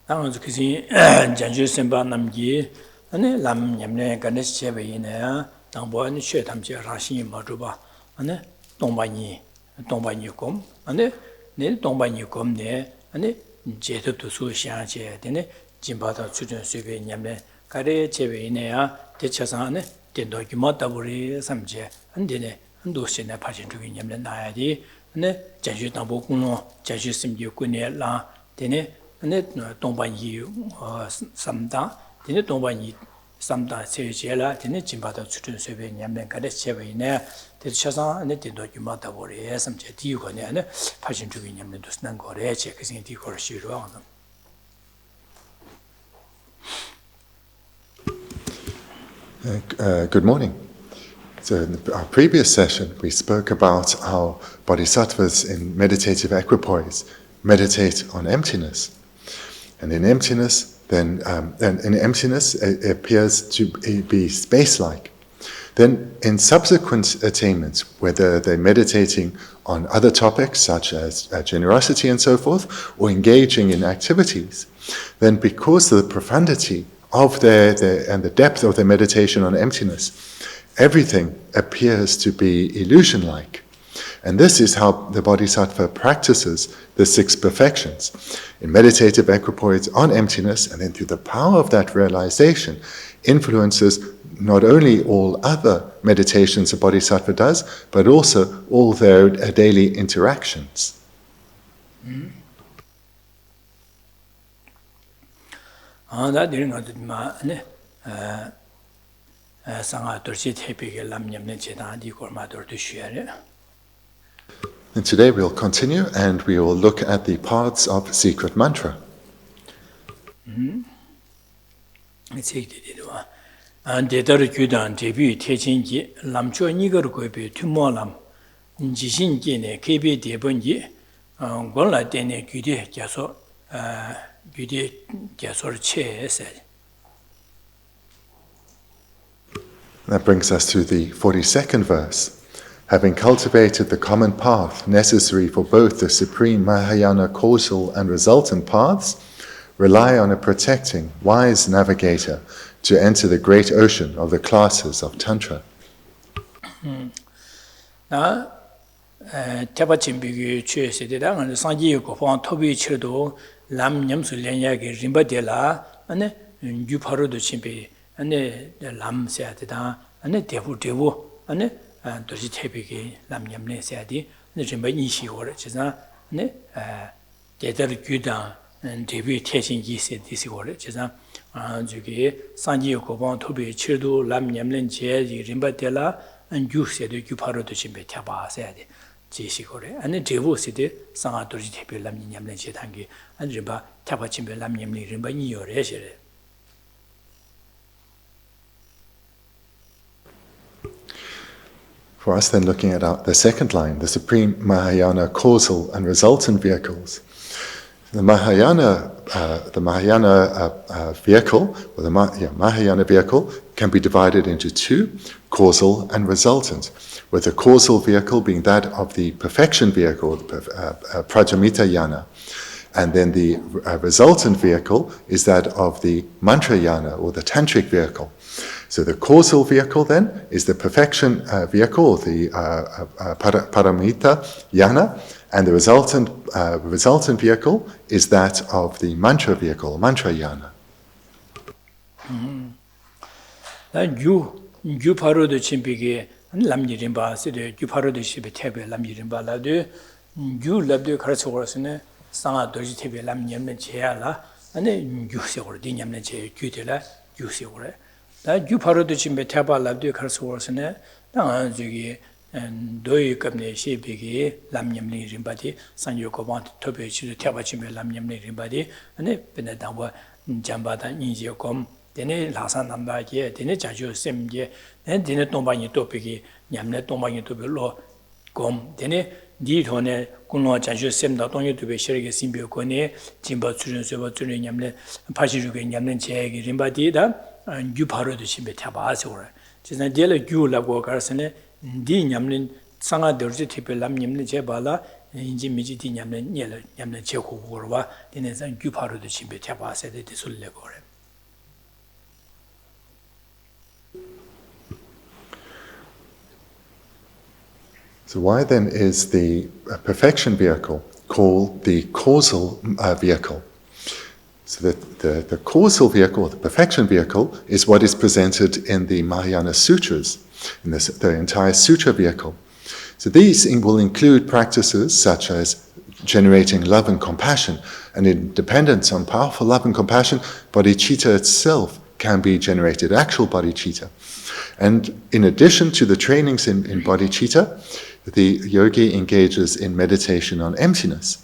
당연히 그지 전주 선반남기 아니 람 냠내 간에서 제베이네야 당보안 쉐 담지 라신이 뭐줘봐 아니 동반이 곰 아니 내 동반이 곰네 아니 제도도 수시하게 되네 진바다 주전 수배 냠내 가래 제베이네야 대처상 안에 된도 기마다 우리 삼제 안 되네 한도시네 파신 중에 냠내 나야지 네 전주 당보군로 전주 심지군에 라 되네 네 동반이 삼다 되네 동반이 삼다 세제라 되네 진바다 주전 수배 냠내 가래 제베이네 대처상 안에 된도 기마다 우리 삼제 뒤거네 파신 중에 냠내도 쓰는 거래 제 그생 뒤거를 싫어 Good morning. So in our previous session, we spoke about how bodhisattvas in meditative equipoise meditate on emptiness. And in emptiness, it appears to be space-like. Then in subsequent attainments, whether they're meditating on other topics such as generosity and so forth, or engaging in activities, then because of the profundity of and the depth of their meditation on emptiness, everything appears to be illusion-like. And this is how the bodhisattva practices the 6 perfections. In meditative equipoise on emptiness, and then through the power of that realization, influences not only all other meditations a bodhisattva does, but also all their daily interactions. And today we'll continue and we will look at the parts of secret mantra. That brings us to the 42nd verse. Having cultivated the common path necessary for both the supreme Mahayana causal and resultant paths, rely on a protecting, wise navigator to enter the great ocean of the classes of Tantra. Dorje Tepeke Lam Nyamne Sadi, the Jimba Nishi or Chizan, Deter Gudan, and Debu Teshin Gisi, this or Chizan, Jugi, Sanji Koban Tobi Chirdu, Lam Nyamlen Jedi, Rimba Della, and you said you paro to Jimbe Taba Sadi, Jishikore, and the Devu City, Sanga Dorje Tepe Lam Nyamlen Chetangi, and Rimba Taba Chimbe Lam Nyamli Rimba Ni or Eshere. For us then looking at the second line, the supreme Mahayana causal and resultant vehicles. The Mahayana vehicle, or the Mahayana vehicle, can be divided into 2, causal and resultant, with the causal vehicle being that of the perfection vehicle, the Prajamita Yana, and then the resultant vehicle is that of the mantra yana, or the tantric vehicle. So the causal vehicle then is the perfection vehicle, the paramita yana, and the resultant vehicle is that of the mantra vehicle, mantra yana. You paro de chimpige, and lamjirimba, said you paro de shibe tebe, lamjirimba la de, you love the Karaswarasene, Sanga Dorje Tebe Lam Nyamne Cheala, and then you see or Dinyamne Che, Jutela, you see or that you paro de chimbe taba love the Karaswarasene, Danzugi, and Doi Kabne Shepigi, Lam Nyamni Rimbadi, San Yokovan, Tope, Tabachime Lam Nyamni Rimbadi, and then Benedamba, Jambata, Injiocom, then Lasan Nambaki, then Jaju Semje, then Dinner Tombani Topiki, Yamnet Tombani to be law, Gom, then Ditone, Kuno Jaju Sem, not only to be sharing a symbio cone, Timba Children Silver Children Yamlet, Pachiruka Yamlen Cheg, Rimbadida, and you paro the Chimbe Tabasura. Tis a deal of you la Gokarsene, Din Yamlin, Sanga Dorje Tipe Lam Yamne Jebala, 인지 미지디 냠는 녀를 냠는 제고고로와 되는서 규파로도 심배 태바세데 되술래고 그래. So why then is the perfection vehicle called the causal vehicle? So the causal vehicle, the perfection vehicle, is what is presented in the Mahayana Sutras, in the entire sutra vehicle. So these will include practices such as generating love and compassion, and in dependence on powerful love and compassion, bodhicitta itself can be generated, actual bodhicitta. And in addition to the trainings in bodhicitta, the yogi engages in meditation on emptiness.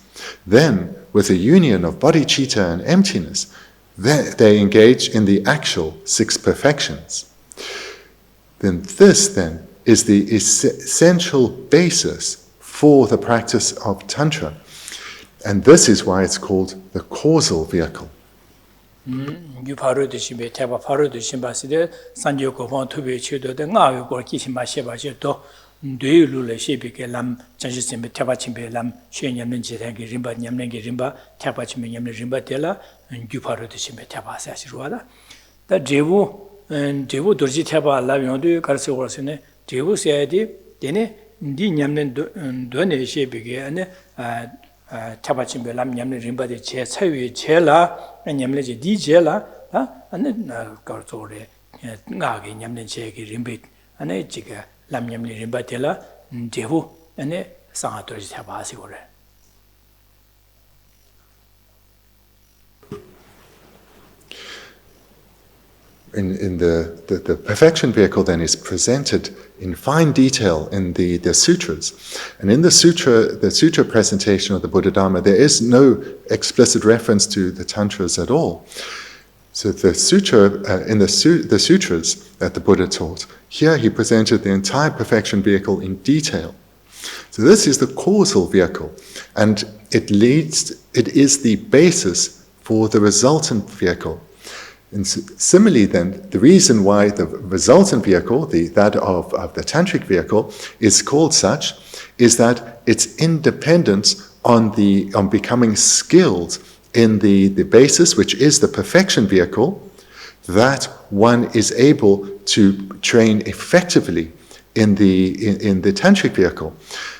Then, with a union of bodhicitta and emptiness, they engage in the actual 6 perfections. Then this is the essential basis for the practice of Tantra. And this is why it's called the causal vehicle. Duyulu shebeke lam janjisimbe tabachimbe lam shenyamnen jitangi rimba nyamnengi rimba tabachimbe nyamne rimba tela gyuparo de shimbe tabasa shirwada da devu dorji taba la yondu karse worasene devu sayadi dene ndi nyamnen done shebeke ane tabachimbe lam nyamne rimba de che chawi chela nyamne je di chela ane kartore ngage nyamne che ki rimbe ane jiga lam nyamni rimba tela devu ane sanga dorji taba asi gore. In the perfection vehicle then is presented in fine detail in the sutras. And in the sutra presentation of the Buddha Dharma, there is no explicit reference to the tantras at all. So the sutra, in the sutras that the Buddha taught, here he presented the entire perfection vehicle in detail. So this is the causal vehicle, and it is the basis for the resultant vehicle. And similarly then, the reason why the resultant vehicle, that of the tantric vehicle, is called such, is that its independence on becoming skilled in the basis, which is the perfection vehicle, that one is able to train effectively in the tantric vehicle.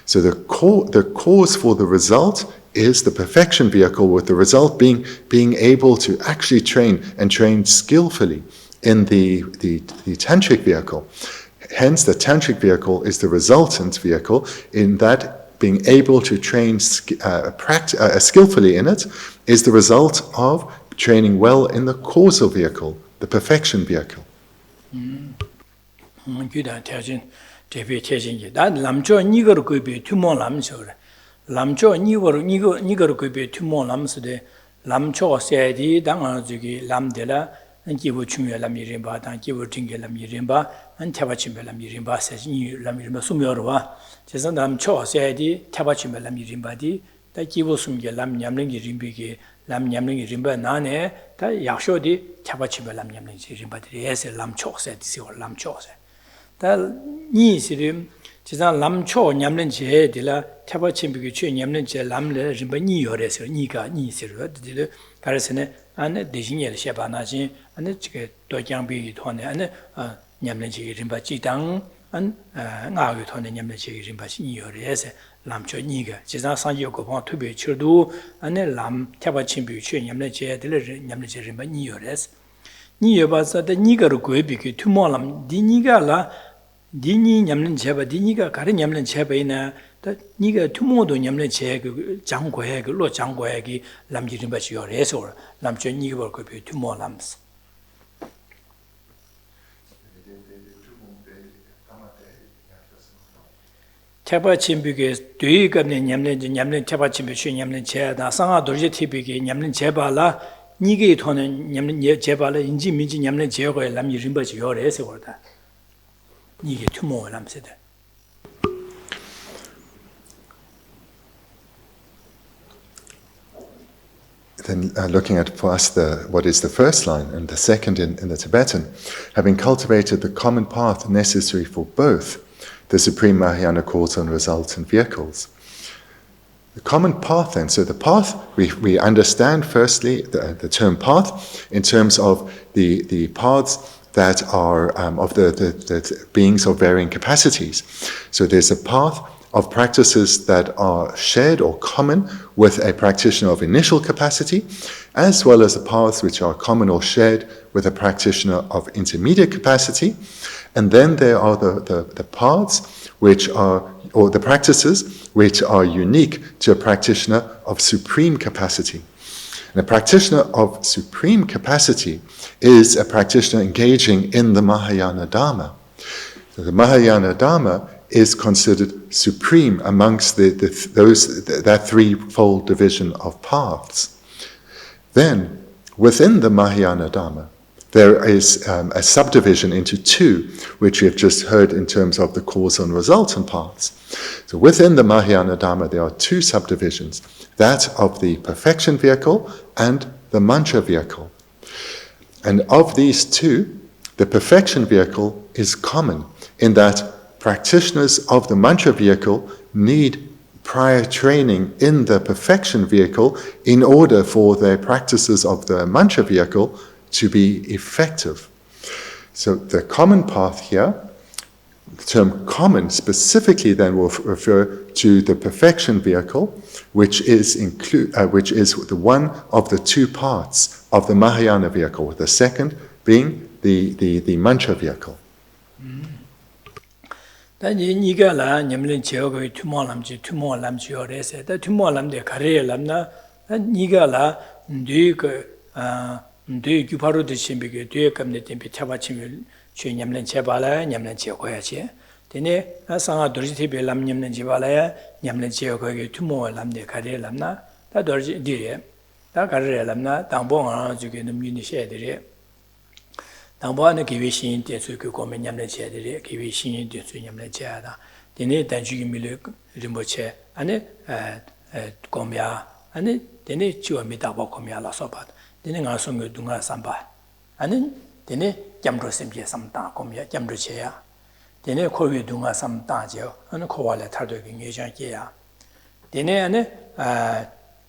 So the cause for the result is the perfection vehicle, with the result being able to actually train skillfully in the tantric vehicle. Hence, the tantric vehicle is the resultant vehicle, in that being able to train skillfully in it is the result of training well in the causal vehicle, the perfection vehicle. Kivu Chumya Lam Yirimba, Kivu Tinga Lam Yirimba, and Tabachimba Lam Yirimba says Lam Yirimba Sumyorwa. Jason Lam Cho said, Tabachimba Lam Yirimba, the Kivu Sumya Lam Yamling Yirimbi, Lam Yamling Yirimba Nane, the Yashodi, Tabachimba Lam Yamling Yirimba, yes, Lam Cho said, this or Lam Cho said. The Ni Sirim, Jason Lam Cho, Yamlin Che, de la Tabachimbi, Yamlin Che, Lam Rimba Ni or Nika, Ni Sir, the Parasene. And the Jiniel Shabanaji, and the Dojang Bi Tone, and Yamlenchi Rimba Chitang, and Naguton and Yamlenchi Rimba Seniors, Lam Cho Niga, Chizan San Yoko to be Churdu, and a Lam Tabachimbu, Yamlenchi, Yamlenchi Rimba Niores. Nia was the Niga Guebic, Tumolam, Dinigala, Dini Yamlen Cheba, Diniga, Karin Yamlen Cheba in a Niga Tumodo Yamlen Cheg, Jangweg, Lo Jangwegi, Lam Jirimbachi or Esor, Lam Cheniga could be 2 more lamps. Tabachimbiges, Duigam Yamlen, Yamlen Tabachimbish, Yamlen Chair, Sanga Dorje Tibiki, Yamlen Chebala, Nigi Ton and Yamlen Chebala, Inji Miji Yamlen Chego, Lam Jirimbachi or Esor. Nigi 2 more lamps. Then looking at for us what is the first line and the second in the Tibetan, having cultivated the common path necessary for both the Supreme Mahayana causal and resultant vehicles. The common path then, so the path, we understand firstly the term path in terms of the paths that are of the beings of varying capacities. So there's a path of practices that are shared or common with a practitioner of initial capacity, as well as the paths which are common or shared with a practitioner of intermediate capacity. And then there are the paths which are, or the practices which are unique to a practitioner of supreme capacity. And a practitioner of supreme capacity is a practitioner engaging in the Mahayana Dharma. So the Mahayana Dharma is considered supreme amongst that threefold division of paths. Then, within the Mahayana Dharma, there is a subdivision into two, which we have just heard in terms of the causal and resultant paths. So within the Mahayana Dharma, there are two subdivisions, that of the perfection vehicle and the mantra vehicle. And of these two, the perfection vehicle is common in that practitioners of the mantra vehicle need prior training in the perfection vehicle in order for their practices of the mantra vehicle to be effective. So the common path here, the term common specifically then will refer to the perfection vehicle, which is the one of the two parts of the Mahayana vehicle, the second being the mantra vehicle. 단지 니가 라 냠len 제어가 투모람지 투모람지어래서 다 투모람데 가래람나 니가 라 뇌 규파로 드신비게 뇌 감내 템피 차바치밀 최 냠len 제발아 냠len 제어고야지 되네 상아 도르지티베 람 냠len 제발아야 냠len 제어고게 투모람데 가래람나 다 도르지 디레 다 가래람나 당봉아 주게 넘기니 셰들이 당보안의 기회신인 대수 그 고민 냠내 제들이 기회신인 대수 냠내 제하다. 되네 단주기 밀을 림보체 안에 고미야 안에 되네 지원미다 보고미야라서 봐. 되네 가성의 둥아 삼바. 안에 되네 잠도 심게 삼다 고미야 잠도 제야. 되네 코위 둥아 삼다죠. 안에 코와래 탈도기 예장게야. 되네 안에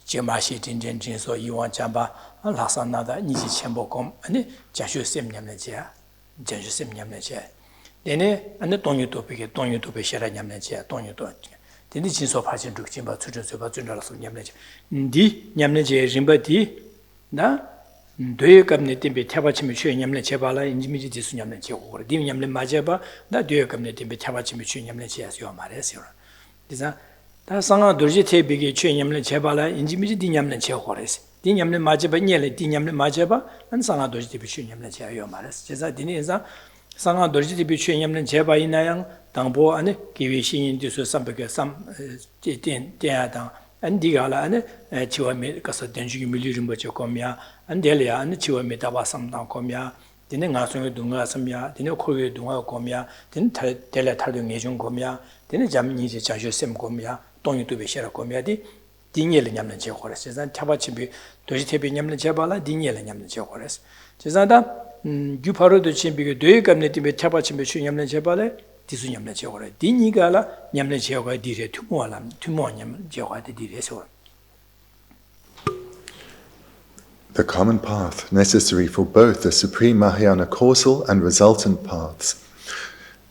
지마시 진진진소 이원 잠바 라산나다 니지 첨보곰 아니 자슈셈 냠내지야 자슈셈 냠내지야 내내 안에 동유도비게 동유도비 셔라 냠내지야 동유도 되니 진소 파진 죽진바 추저서바 준라서 냠내지 디 냠내지 림바디 나 되게감네 팀베 타바치미 취 냠내 제발라 인지미지 지수 냠내지 오고 디 냠내 맞아봐 나 되게감네 팀베 타바치미 취 냠내지야 요 말했어요 그래서 다 상아 도르지 테비게 취 냠내 제발라 인지미지 디 냠내 제고래서 디냠네 마제바 녀레 디냠네 마제바 안 상아 도지티 비슈냠네 제요 말스 제자 디니자 상아 도지티 비슈냠네 제바 이나양 당보 안에 기위신인 디수 삼백에 삼 띠띠야당 안디가라 안에 지와메 가서 된주기 밀리름 버죠 거미야 안델이야 안에 지와메 다바 삼당 거미야 디네 가송의 동가 삼야 디네 코의 동가 거미야 딘 텔레 탈등 예중 거미야 디네 잠니지 자주셈 거미야 동이도 베셔라 거미야디 딩예를 냠는 제고래서 제가 타바치비 도지테비 냠는 제발라 딩예를 냠는 제고래서 제가다 규파로도 침비게 되감네 팀에 타바치비 슈 냠는 제발에 디수 냠는 제고래 딩이가라 냠는 제고가 디레 투모람 투모 냠는 제고가 디레서. The common path necessary for both the supreme Mahayana causal and resultant paths.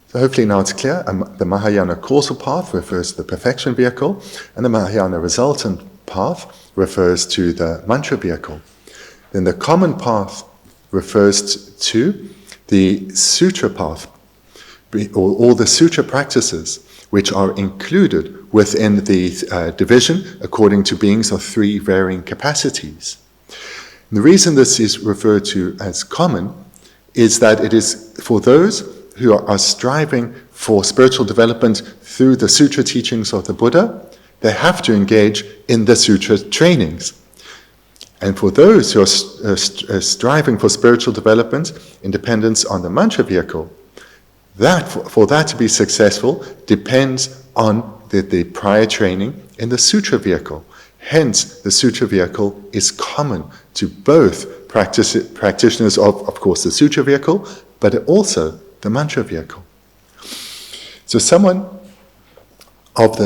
So hopefully now it's clear, the Mahayana causal path refers to the perfection vehicle, and the Mahayana resultant path refers to the mantra vehicle. Then the common path refers to the sutra path, or all the sutra practices which are included within the division according to beings of three varying capacities. And the reason this is referred to as common is that it is for those who are striving for spiritual development through the sutra teachings of the Buddha, they have to engage in the sutra trainings. And for those who are striving for spiritual development in dependence on the mantra vehicle, for that to be successful depends on the prior training in the sutra vehicle. Hence, the sutra vehicle is common to both practitioners of course, the sutra vehicle, but also the mantra vehicle. So someone of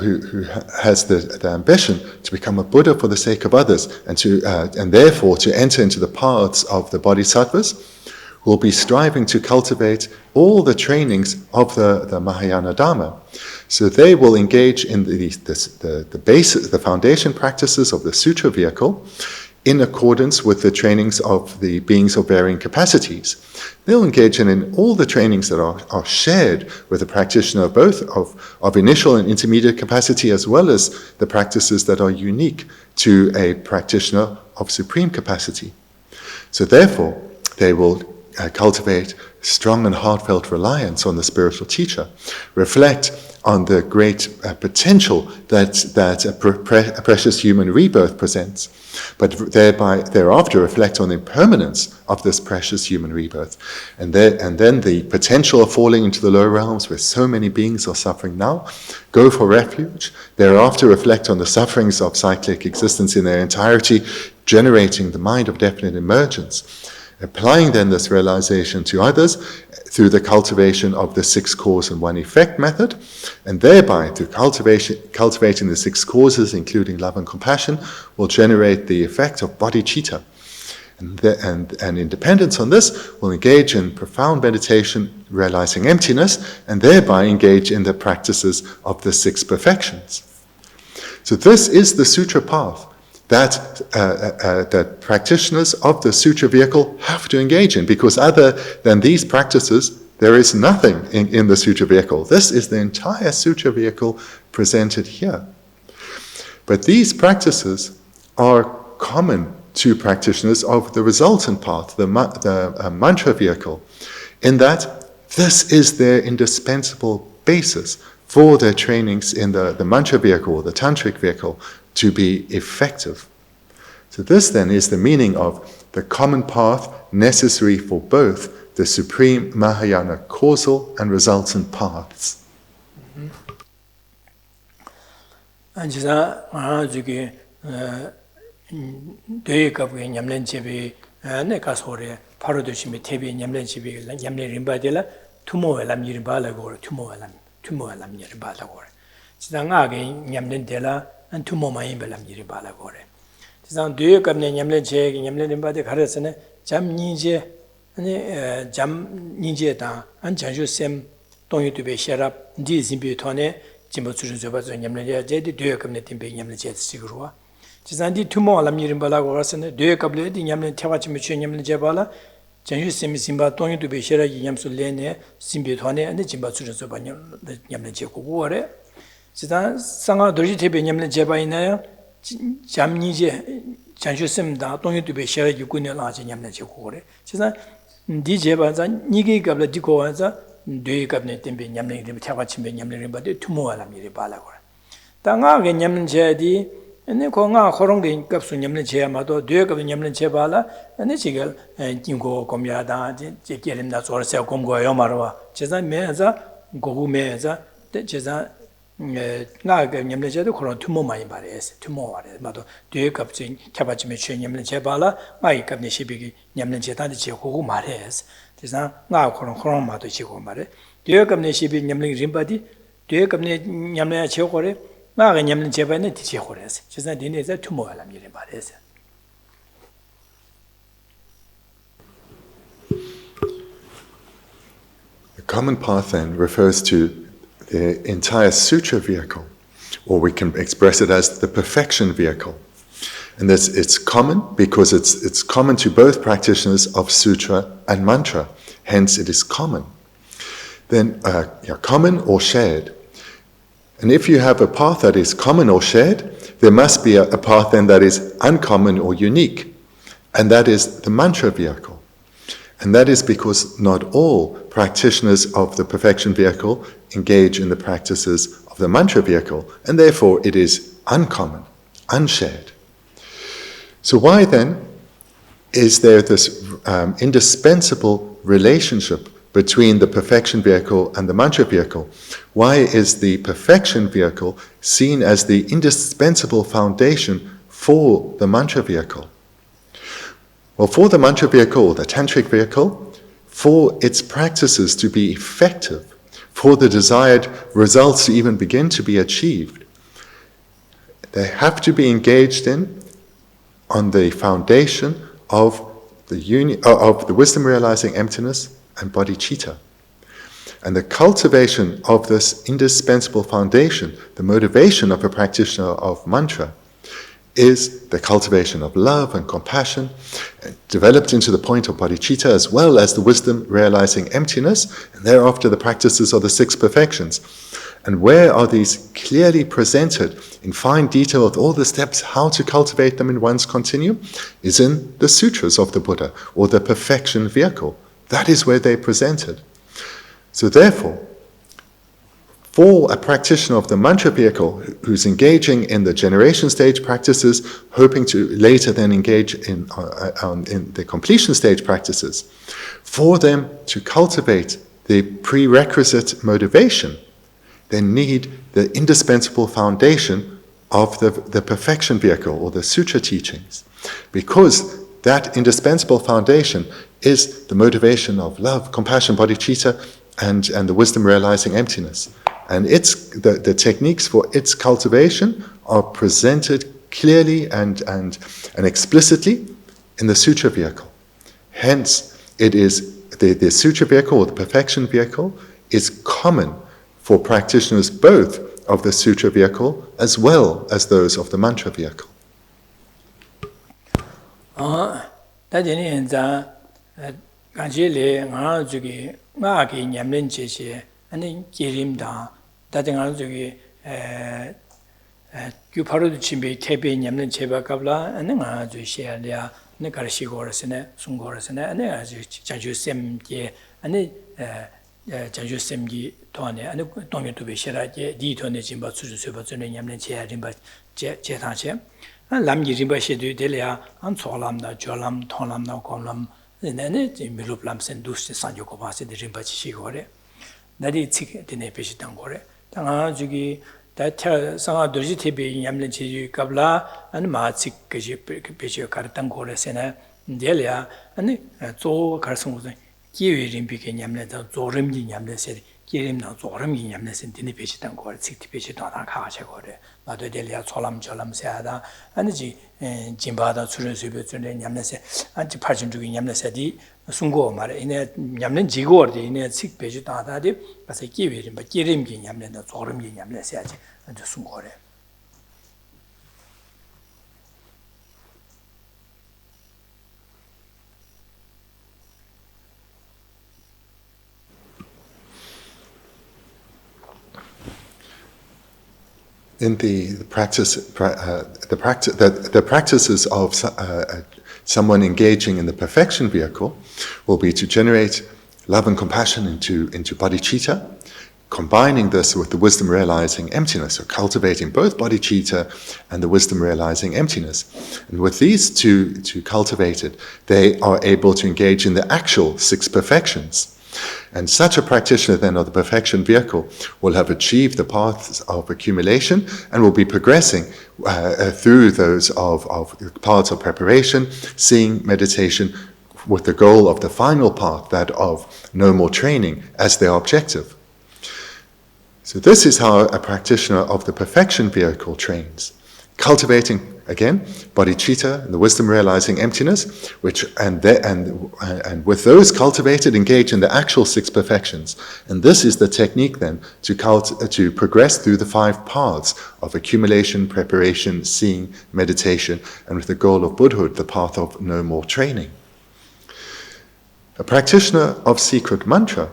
who has the ambition to become a Buddha for the sake of others, and therefore to enter into the paths of the bodhisattvas, will be striving to cultivate all the trainings of the Mahayana Dharma. So they will engage in the foundation practices of the sutra vehicle in accordance with the trainings of the beings of varying capacities. They'll engage in all the trainings that are shared with the practitioner, both of initial and intermediate capacity, as well as the practices that are unique to a practitioner of supreme capacity. So therefore, they will cultivate strong and heartfelt reliance on the spiritual teacher, reflect on the great potential that a precious human rebirth presents, but thereafter reflect on the impermanence of this precious human rebirth, and then the potential of falling into the lower realms where so many beings are suffering now, go for refuge, thereafter reflect on the sufferings of cyclic existence in their entirety, generating the mind of definite emergence, applying then this realization to others through the cultivation of the 6 cause and 1 effect method, and thereby through cultivating the 6 causes, including love and compassion, will generate the effect of bodhicitta. And in dependence on this, will engage in profound meditation, realizing emptiness, and thereby engage in the practices of the 6 perfections. So this is the sutra path that practitioners of the sutra vehicle have to engage in, because other than these practices, there is nothing in the sutra vehicle. This is the entire sutra vehicle presented here. But these practices are common to practitioners of the resultant path, the mantra vehicle, in that this is their indispensable basis for their trainings in the mantra vehicle, the tantric vehicle, to be effective. So this then is the meaning of the common path necessary for both the supreme Mahayana causal and resultant paths. and two more my belam yiri bala gore. Tisang duye kapne nyamle che nyamle rimba de kharasane jam nije jam nije ta an chanju sem tongyu tube sharap di zimbi thone jimbo churu joba zo nyamle je di duye kapne timbe nyamle che sigruwa. Tisang di two more alam yiri bala gore sane duye kable di nyamle thewa chimbe che nyamle je bala chanju sem simba tongyu tube sharap yamsu lene zimbi thone an jimbo churu joba nyamle je ko gore. 지다 상아 도지 대비 냠는 제바이나요 잠니제 잔슈심다 동유도베 셔 유군에 라지 냠는 제고 그래 지다 니 제바자 니게 갑라 디고와자 뇌 갑네 템베 냠는 이름 태가 침베 냠는 이름 바데 투모알람 이리 발라 그래 당아게 냠는 제디 네 공아 호롱게 갑수 냠는 제야마도 뇌 갑 냠는 제발라 네 지gal 인고 검야다 제 게림다 조르세 공고요 말와 지다 메자 고구메자 제자 나가 냠내제도 그런 투모 많이 말해서 투모 말해 마도 뒤에 갑자기 캬바치메 쳔냠내 제발라 마이 갑네 시비기 냠내제다데 제고고 말해서 그래서 나 그런 마도 지고 말해 뒤에 갑네 시비 냠내 림바디 뒤에 갑네 냠내 제고래 나가 냠내 제바네 디제고래서 그래서 니네자 투모 알람 이래 말해서 The common path then refers to the entire sutra vehicle, or we can express it as the perfection vehicle. And this, it's common because it's common to both practitioners of sutra and mantra, hence it is common. Then common or shared. And if you have a path that is common or shared, there must be a path then that is uncommon or unique, and that is the mantra vehicle. And that is because not all practitioners of the perfection vehicle engage in the practices of the mantra vehicle, and therefore it is uncommon, unshared. So why then is there this indispensable relationship between the perfection vehicle and the mantra vehicle? Why is the perfection vehicle seen as the indispensable foundation for the mantra vehicle? Well, for the mantra vehicle, the tantric vehicle, for its practices to be effective, for the desired results to even begin to be achieved, they have to be engaged in on the foundation of the wisdom realizing emptiness and bodhicitta. And the cultivation of this indispensable foundation, the motivation of a practitioner of mantra, is the cultivation of love and compassion, developed into the point of bodhicitta, as well as the wisdom realizing emptiness, and thereafter the practices of the six perfections. And where are these clearly presented in fine detail with all the steps how to cultivate them in one's continuum? Is in the sutras of the Buddha, or the perfection vehicle. That is where they're presented. So therefore, for a practitioner of the mantra vehicle who's engaging in the generation stage practices, hoping to later then engage in the completion stage practices, for them to cultivate the prerequisite motivation, they need the indispensable foundation of the perfection vehicle, or the sutra teachings, because that indispensable foundation is the motivation of love, compassion, bodhicitta, and the wisdom realizing emptiness. And the techniques for its cultivation are presented clearly and explicitly in the sutra vehicle. Hence, it is the sutra vehicle, or the perfection vehicle, is common for practitioners both of the sutra vehicle as well as those of the mantra vehicle. 다정한 저기 규파로도 침배 태배 냠는 제바갑라 아는 아주 시야랴 네 가르시고르스네 순고르스네 아네 아주 자주sem게 아니 자주sem기 도안에 아니 동료도 베시라게 디토네 짐바 수수세버전에 냠는 제야림바 제타체 람기림바시도 될야 안 소람다 졸람 통람나 공람 네네 미루플람센 두스 산조고 바세데 림바치 시고레 나디 치 되네 베시던 거래 당아 저기 다차 상아 도지 티비 냠는 지유 갑라 아니 마치 그지 베시 가르던 거래세나 델야 아니 조 가르송도 기회림 비게 냠는다 조름지 냠는세 기림나 조름지 냠는세 되네 베시던 거래 치 베시도 다 가셔 거래 나도 델야 졸람세하다 아니지 진바다 수련수베전에 냠는세 안지 파진주기 냠는세디 순고 말에 이내 냠는 지고어디 이내 식 베지 다다디 가서 기회림 바 기림기 냠는다 조름기 냠는세야지 안지 순고래 In the practices of someone engaging in the perfection vehicle will be to generate love and compassion into bodhicitta, combining this with the wisdom realizing emptiness, so cultivating both bodhicitta and the wisdom realizing emptiness. And with these two cultivated, they are able to engage in the actual six perfections. And such a practitioner then of the perfection vehicle will have achieved the paths of accumulation and will be progressing through those of paths of preparation, seeing, meditation, with the goal of the final path, that of no more training, as their objective. So this is how a practitioner of the perfection vehicle trains, cultivating again bodhicitta and the wisdom realizing emptiness, and with those cultivated, engage in the actual six perfections. And this is the technique then to progress through the five paths of accumulation, preparation, seeing, meditation, and with the goal of Buddhahood, the path of no more training. A practitioner of secret mantra,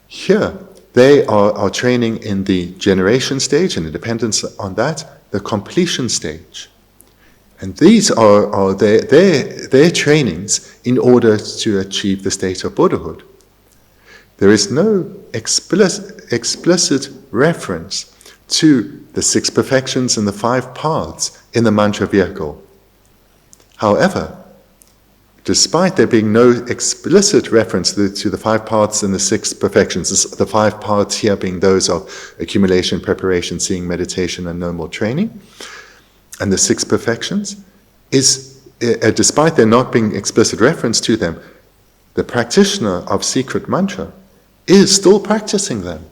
here they are training in the generation stage, and it depends on that, the completion stage. And these are their trainings in order to achieve the state of Buddhahood. There is no explicit reference to the six perfections and the five paths in the mantra vehicle. However, despite there being no explicit reference to the five paths and the six perfections, the five paths here being those of accumulation, preparation, seeing, meditation, and no more training, and the six perfections, despite there not being explicit reference to them, the practitioner of secret mantra is still practicing them,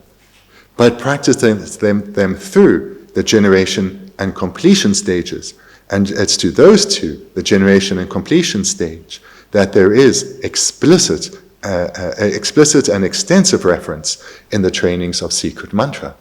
but practicing them through the generation and completion stages. And it's to those two, the generation and completion stage, that there is explicit and extensive reference in the trainings of secret mantra.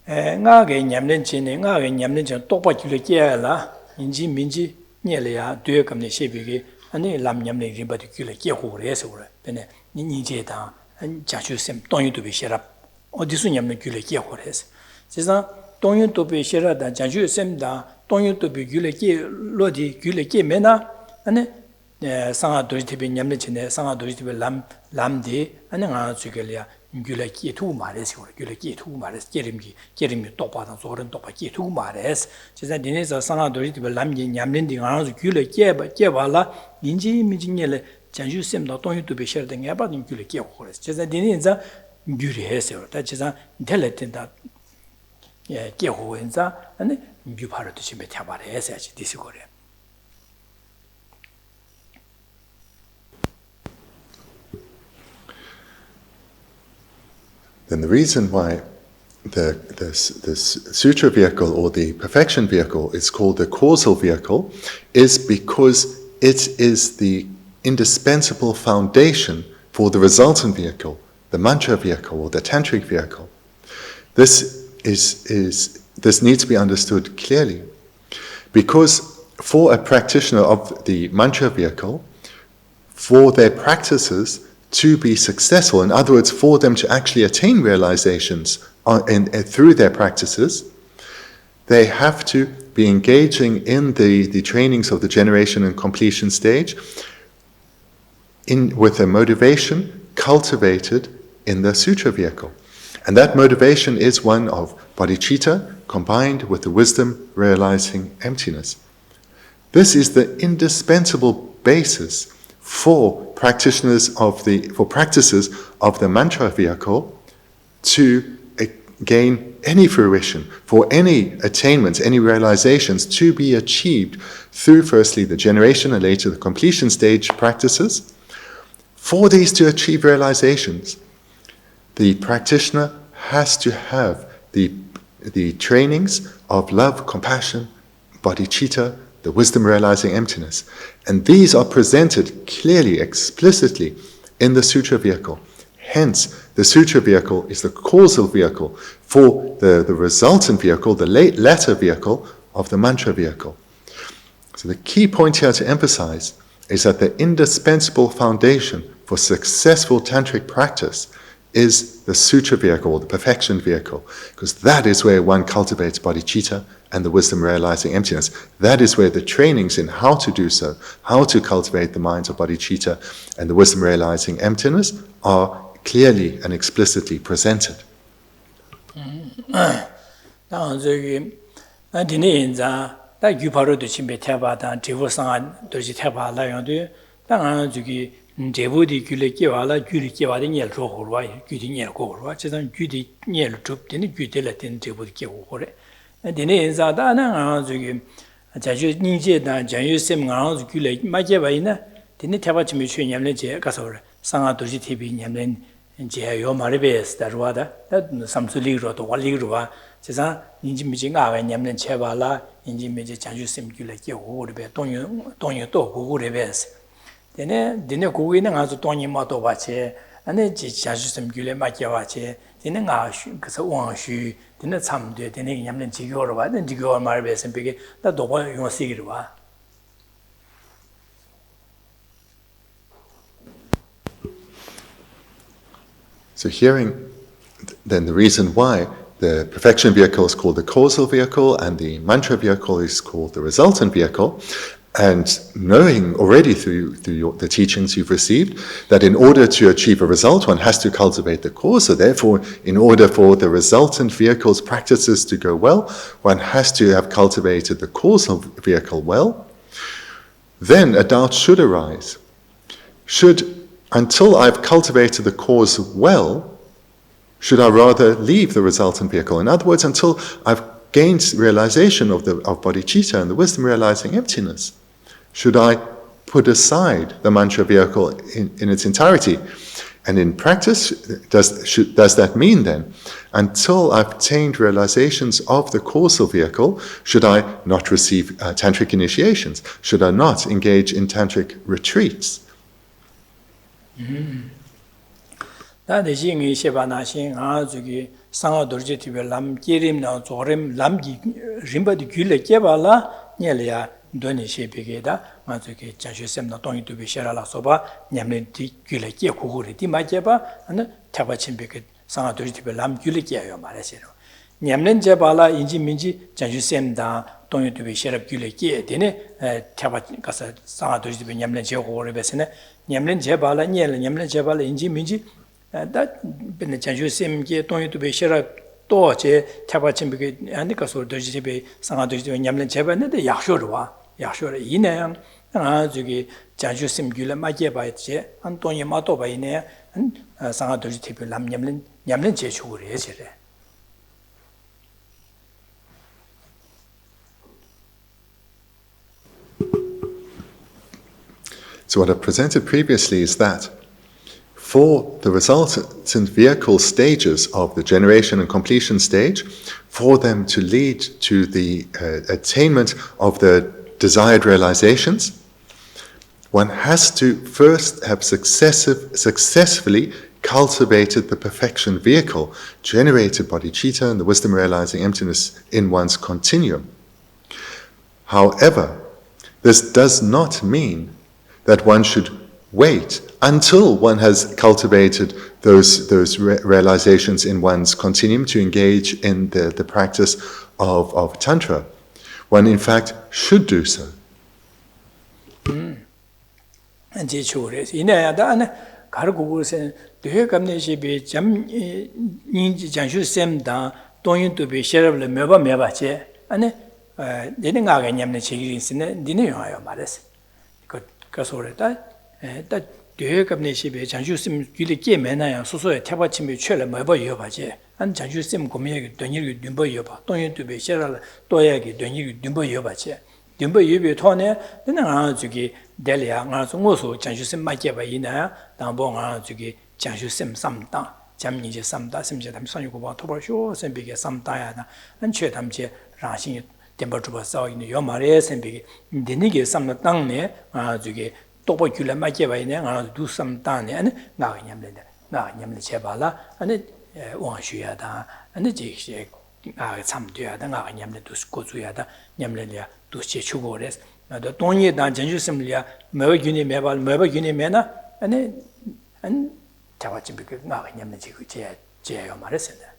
ngāge nyamnen chene tokpa kyule kya la inji minji nyele ya duye kamne shebige ane lam nyamne rimba de kyule kya ho re se ora bene ni je da jachu sem tonyu to be sherap odisu nyamne kyule kya ho re se sesa tonyu to be shera da jachu sem da tonyu to be kyule kya lo di kyule kya mena ane sanga doji tebe nyamne chene sanga doji tebe lam de ane nga chugele gyula ki tu mares ko gyula ki tu mares kerim topa da zoren topa ki tu mares 제가 dine za sanga dori de lam yin nyamlen de nga zo gyula ke ba la inji mi jingle janju sem da ton youtube share de nga ba din gyula ke ko res 제가 dine za gyuri hese da 제가 delete da ke ho enza ane gyu paro de chime ta bare hese ji disi gore. Then the reason why this sutra vehicle or the perfection vehicle is called the causal vehicle is because it is the indispensable foundation for the resultant vehicle, the mantra vehicle or the tantric vehicle. This needs to be understood clearly, because for a practitioner of the mantra vehicle, for their practices to be successful, in other words, for them to actually attain realizations through their practices, they have to be engaging in the trainings of the generation and completion stage with a motivation cultivated in the sutra vehicle. And that motivation is one of bodhicitta combined with the wisdom realizing emptiness. This is the indispensable basis for practices of the mantra vehicle to gain any fruition, for any attainments, any realizations to be achieved through firstly the generation and later the completion stage practices. For these to achieve realizations, the practitioner has to have the trainings of love, compassion, bodhicitta, the wisdom realizing emptiness. And these are presented clearly, explicitly in the sutra vehicle. Hence, the sutra vehicle is the causal vehicle for the resultant vehicle, the latter vehicle of the mantra vehicle. So the key point here to emphasize is that the indispensable foundation for successful tantric practice is the sutra vehicle, or the perfection vehicle, because that is where one cultivates bodhicitta and the wisdom realizing emptiness. That is where the trainings in how to do so, how to cultivate the minds of bodhicitta and the wisdom realizing emptiness are clearly and explicitly presented. 제보디 귤에 끼와라 귤이 끼와데 ཉel ro horwa gyudi ཉel ko horwa chesan gyudi ཉel tup deni gyudela den 제보디 끼고 그래 deni enza da na 저기 자주 니제 다 자유 셈 가서 귤에 맞게 봐이나 deni 태바 좀 취념래 제 가서 그래 상하 도시 TV 냠는 제 요 말베스 다르와다 다 삼수리로도 wal리로와 chesan 니지 미징가 와 냠는 제발라 인지 미제 자주 셈 귤에 끼고 그래 동요 또 보고 그래베스 dine kuwi na nga zo tonyi ma to ba che ane ji jasu sem gyule ma kya wa che dine nga shu kasa wang shu dine cham de dine nyamlen ji gyo ro ba den ji gyo ma be sem pe da do ba yo si gi ba. So hearing then the reason why the perfection vehicle is called the causal vehicle and the mantra vehicle is called the resultant vehicle, and knowing already through the teachings you've received that in order to achieve a result, one has to cultivate the cause. So therefore, in order for the resultant vehicle's practices to go well, one has to have cultivated the causal vehicle well. then a doubt should arise. Until I've cultivated the cause well, should I rather leave the resultant vehicle? In other words, until I've gained realization of bodhicitta and the wisdom realizing emptiness, should I put aside the mantra vehicle in its entirety? And in practice, does that mean then, until I've attained realizations of the causal vehicle, should I not receive tantric initiations? Should I not engage in tantric retreats? Sangha Dorje Tibe Lam Kirim Na Zorim Lam Rimba di Gule Kebala Nyelia Doni Shepigeda, Mazuki Janshu Semna Tongi to be Sherala Soba, Nyamlin Gule Kia Kuguri Timajeba, and Tabachin Bicket Sangha Dorje Tibe Lam Gule Kia Maresino. Nyamlin Jebala Inji Minji, Janshu Semda, Tongi to be Sherab Gule Kia, Dine, Tabachin Casa Sangha Dorje Tibe Nyamlin Jehori Besene, Nyamlin Jebala, Nyamlin Jebala Inji Minji. That been the Janshu Sim get to be Shera Dorje, Tabachin and the Causal Vehicle, Sangha Dorje Nyamlin Cheba, and the Yashura, Inam, and Zugi, Janshu Sim Gula Magia by Che, Antonia Mato by Ine, and Sangha Dorje Lam Nyamlin Cheshur. So what I presented previously is that for the resultant vehicle stages of the generation and completion stage, for them to lead to the attainment of the desired realizations, one has to first have successfully cultivated the perfection vehicle, generated bodhicitta and the wisdom realizing emptiness in one's continuum. However, this does not mean that one should wait until one has cultivated those realizations in one's continuum to engage in the practice of Tantra. One, in fact, should do so. Dekapneshi Janshusim Guliki Mena, Soso, Tabachim, Chela, Maba Yobaje, and Janshusim Gomeg, Donu, Dumbo Yoba, Tony to be Sheral, Doyagi, Donu, Dumbo Yobache. Dumbo Yubi Tone, then Azuki, Delia, also Janshusim Makeba Ina, Dambon Azuki, Janshusim Samta, Jamni Samta, Simjam Sonuba, Tobasho, and Big Samtayana, and Chetamche, Rashing, Temperatuba saw in Yomares and Big Denigi Samtang, Azuki. Topocula Machiavine, do some tani and Nagam Chabala, and it one Shuyada, and the Jake some Duada, Nagam to Scotuyada, Yamlelia to Chechugores, the Tony Danjan Similia, Merguni Mebal, Merguni Mena, and Tawachim Nagam Jay Maresina.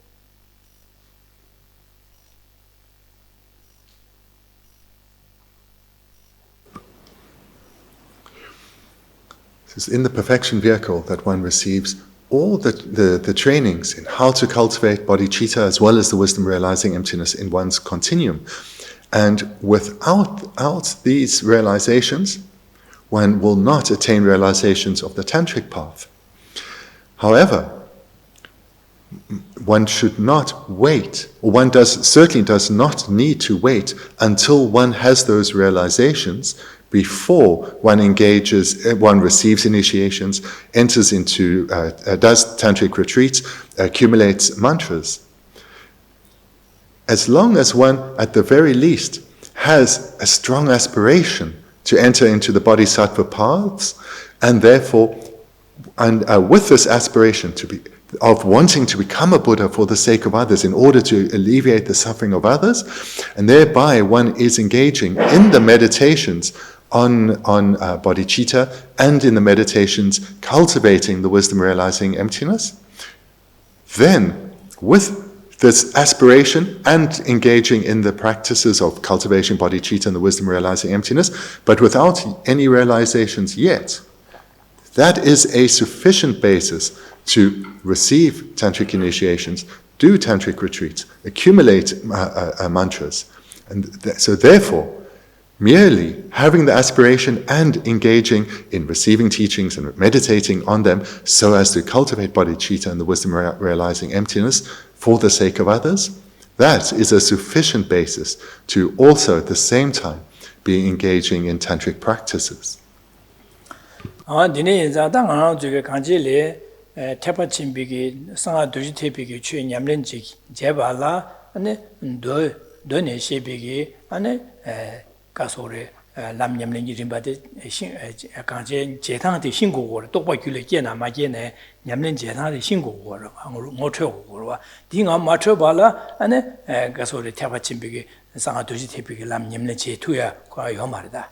It's in the perfection vehicle that one receives all the trainings in how to cultivate bodhicitta as well as the wisdom realizing emptiness in one's continuum. And without these realizations, one will not attain realizations of the tantric path. However, one should not wait, or one certainly does not need to wait until one has those realizations before one receives initiations, enters into, does tantric retreats, accumulates mantras. As long as one, at the very least, has a strong aspiration to enter into the bodhisattva paths, and therefore, with this aspiration of wanting to become a Buddha for the sake of others in order to alleviate the suffering of others, and thereby one is engaging in the meditations on bodhicitta and in the meditations cultivating the wisdom realizing emptiness, then with this aspiration and engaging in the practices of cultivation bodhicitta and the wisdom realizing emptiness, but without any realizations yet, that is a sufficient basis to receive tantric initiations, do tantric retreats, accumulate mantras. And so therefore, Merely having the aspiration and engaging in receiving teachings and meditating on them so as to cultivate bodhicitta and the wisdom realizing emptiness for the sake of others, that is a sufficient basis to also at the same time be engaging in tantric practices. Lam Yamling Rimbade, Kanji, Jetan, the Shingo, Topa Kulekena, Magene, Yamlin Jetan, the Shingo, Moto, Dinga Macho Bala, and Gasore Tapachimbigi, Sanatuji Tipic Lam Yamlinche, Tuya, Kwa Yomarda.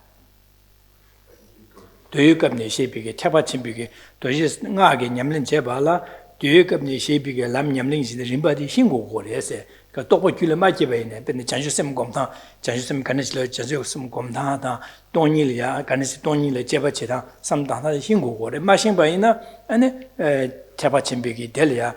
Do you come near Shaping, Tapachimbigi, do you Nag, Yamlin Jebala, do you come near Shaping, Lam Yamlings in the Rimbadi, Shingo, yes, Topo Kulamaki, but the Janjusem Gomta, Janjusem Canisla, Janjusem Gomta, Tonilia, Canis Tonila, Jebacheta, some Dana Shingo, the machine baina, and Tapachimbigi, Delia,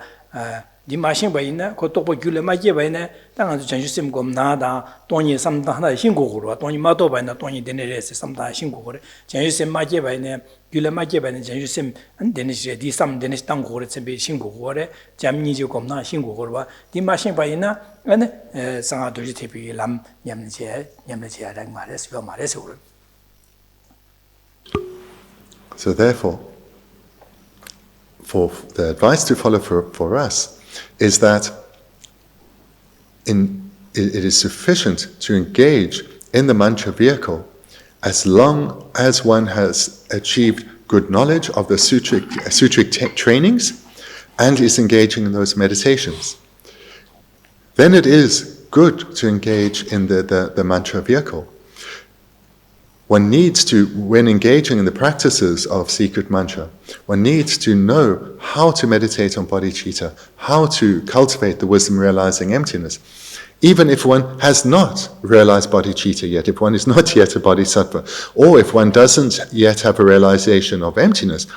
the machine baina, Kotopo Kulamaki baina, Tang Janjusem Gomnada, Tony, some Dana Shingo, Tony Mato baina, Tony Deneres, some Dana Shingo, Janjusem Maki baina, Kulamaki baina, Janjusem, and Denis, some Denis Tango, it's a bit Shingo, Jamni Gomna, Shingo, the machine baina. And Sanatuji Tipi Lam Yamniche, Mares, your Mares. So therefore, for the advice to follow for us is that it is sufficient to engage in the mantra vehicle as long as one has achieved good knowledge of the sutric trainings and is engaging in those meditations. Then it is good to engage in the mantra vehicle. One needs to, when engaging in the practices of secret mantra, one needs to know how to meditate on bodhicitta, how to cultivate the wisdom realizing emptiness. Even if one has not realized bodhicitta yet, if one is not yet a bodhisattva, or if one doesn't yet have a realization of emptiness,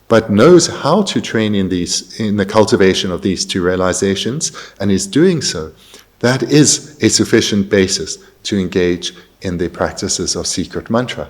but knows how to train in the cultivation of these two realizations, and is doing so, that is a sufficient basis to engage in the practices of secret mantra.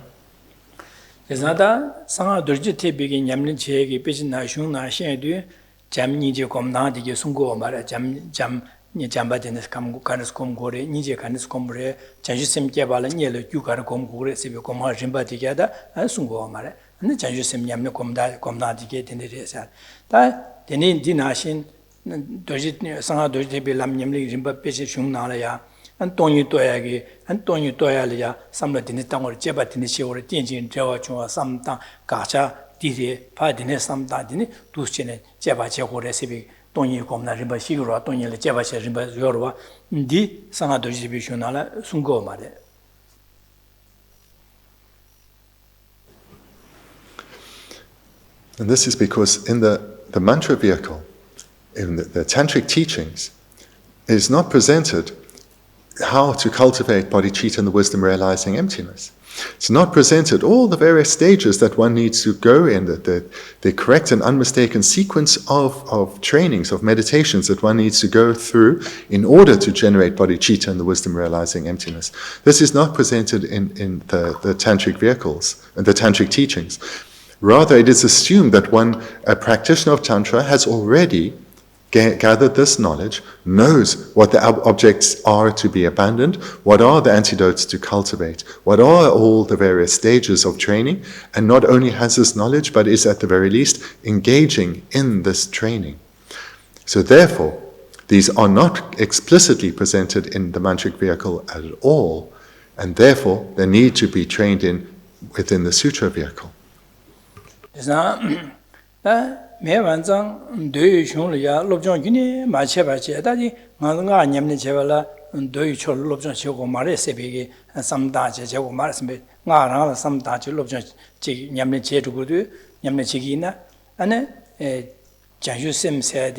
And the Janjusem Yamno Comda Dicate in the Resa. That the name Dinashin, Dojit, Sana Dojibi Lam Yamli, Rimba Peshum Nalaya, Antonio Toyagi, Antonio Toyalia, some Latinitang or Jebatinisi or Tinjin, Jawachua, some Gacha, Didi, Padine, some Dadini, Tushin, Jebacha or recipe, Tony Comna Rimba Sigura, Tony Jebacha Rimba Yorwa, Di Sana Dojibi Shunala, Sungo Made. And this is because in the mantra vehicle, in the tantric teachings, it is not presented how to cultivate bodhicitta and the wisdom realizing emptiness. It's not presented all the various stages that one needs to go in, the correct and unmistaken sequence of trainings, of meditations that one needs to go through in order to generate bodhicitta and the wisdom realizing emptiness. This is not presented in the tantric vehicles and the tantric teachings. Rather, it is assumed that a practitioner of Tantra has already gathered this knowledge, knows what the objects are to be abandoned, what are the antidotes to cultivate, what are all the various stages of training, and not only has this knowledge, but is at the very least engaging in this training. So therefore, these are not explicitly presented in the mantric vehicle at all, and therefore they need to be trained within the sutra vehicle. Mewanzang Doyu Chunglia, Lobjong Guni, Machebache, Daddy, Manga, Yamni Chevala, Doyu Chol, Lobjong Choko Mare Sebigi, and some Dacha Choko Marsme, Nara, some Dacha Lobjong Yamni Chetugudu, Yamni Chigina, and Janjusim said,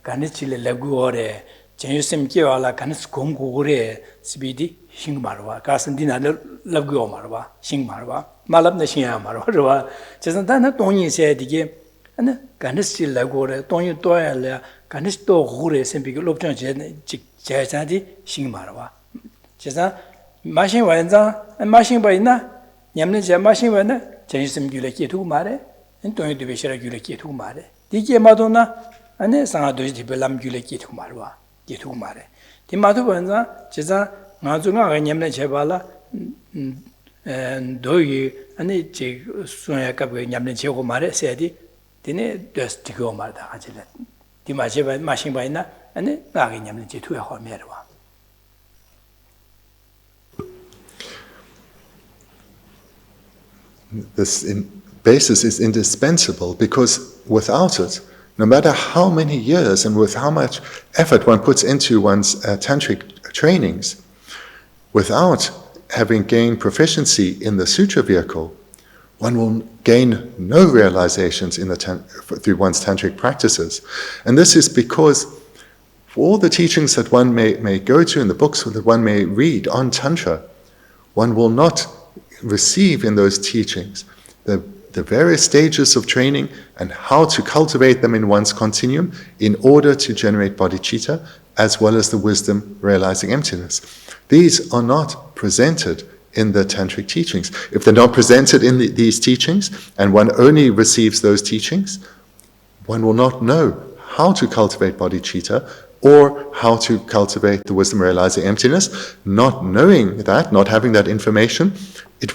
Ganichile Laguore, Janjusim Kiala, Canis Kongure, Sibidi, Shingmarwa, Casandina Laguo Marwa, Shingmarwa, Malab Nashia Marwa, Chesantana Tony said the game. And Canistil Lagore, Tony Toya, Canisto Hure, Sempic Lopton Jazadi, Shingmarwa. Chesa 마신 완자 마신 바이나 냠는 제 마신 바나 제심 규례기 두고 말해 돈이 되시라 규례기 두고 말해 디게 마도나 아니 상아도지 디벨람 규례기 두고 말와 기두고 말해 디마도 완자 제자 나중에 냠는 제발라 도이 아니 제 수야갑에 냠는 제고 말해 세디 디네 데스티고 말다 가지래 디마제 마신 바이나 아니 나게 냠는 제 투야 호메르와 This basis is indispensable because without it, no matter how many years and with how much effort one puts into one's tantric trainings, without having gained proficiency in the sutra vehicle, one will gain no realizations in through one's tantric practices. And this is because for all the teachings that one may go to in the books that one may read on Tantra, one will not receive in those teachings the various stages of training and how to cultivate them in one's continuum in order to generate bodhicitta as well as the wisdom realizing emptiness. These are not presented in the tantric teachings. If they're not presented in these teachings and one only receives those teachings, one will not know how to cultivate bodhicitta or how to cultivate the wisdom realizing emptiness. Not knowing that, not having that information,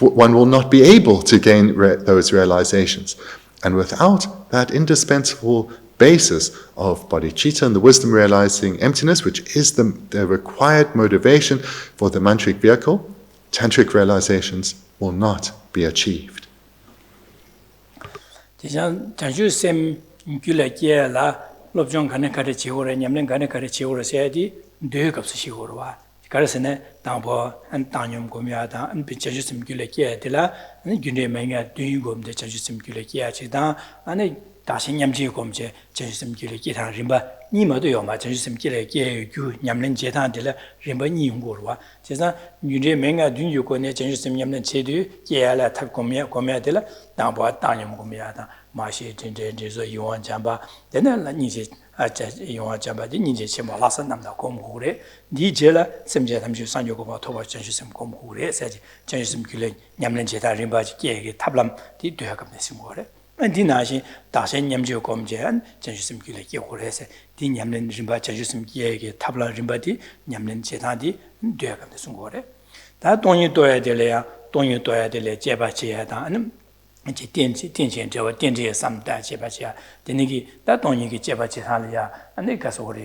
one will not be able to gain those realizations. And without that indispensable basis of bodhicitta and the wisdom realizing emptiness, which is the required motivation for the mantric vehicle, tantric realizations will not be achieved. Lobsang Dorje kare chiwore nyamlen kare chiwore seadi de kapsa shiwore karasene tangbo an tanyum gomya an pichajusim gyuleke dela an gyune menga dyin gomde chajusim gyuleke chida an dasin nyamji gomje chajusim gyuleke ta rimba nimado yoma chajusim gyuleke gyu nyamlen jetan dela rimba ni ngorwa chesa gyune menga dyin yukone chajusim nyamlen chedu yala tak gomya dela tangbo tanyum gomya da 마시 진짜에서 요한 잠바 되는 니제 아자 요한 잠바디 니제 치마 라선 남다 공부래 니제라 sem제 담주 산요고바 토바 전시심 공부래 세지 전시심 길에 냠는 제다 림바지 깨게 탑람 디 되어갑네 심고래 디나시 다시 냠지오 공제한 전시심 길에 깨고래서 디 냠는 림바 전시심 깨게 탑람 림바디 냠는 제다디 되어갑네 심고래 다 돈이 떠야 될래야 돈이 떠야 될래 제바지야다는 이제电这电这三代接吧接的那个大东一个接吧接他了呀那个说的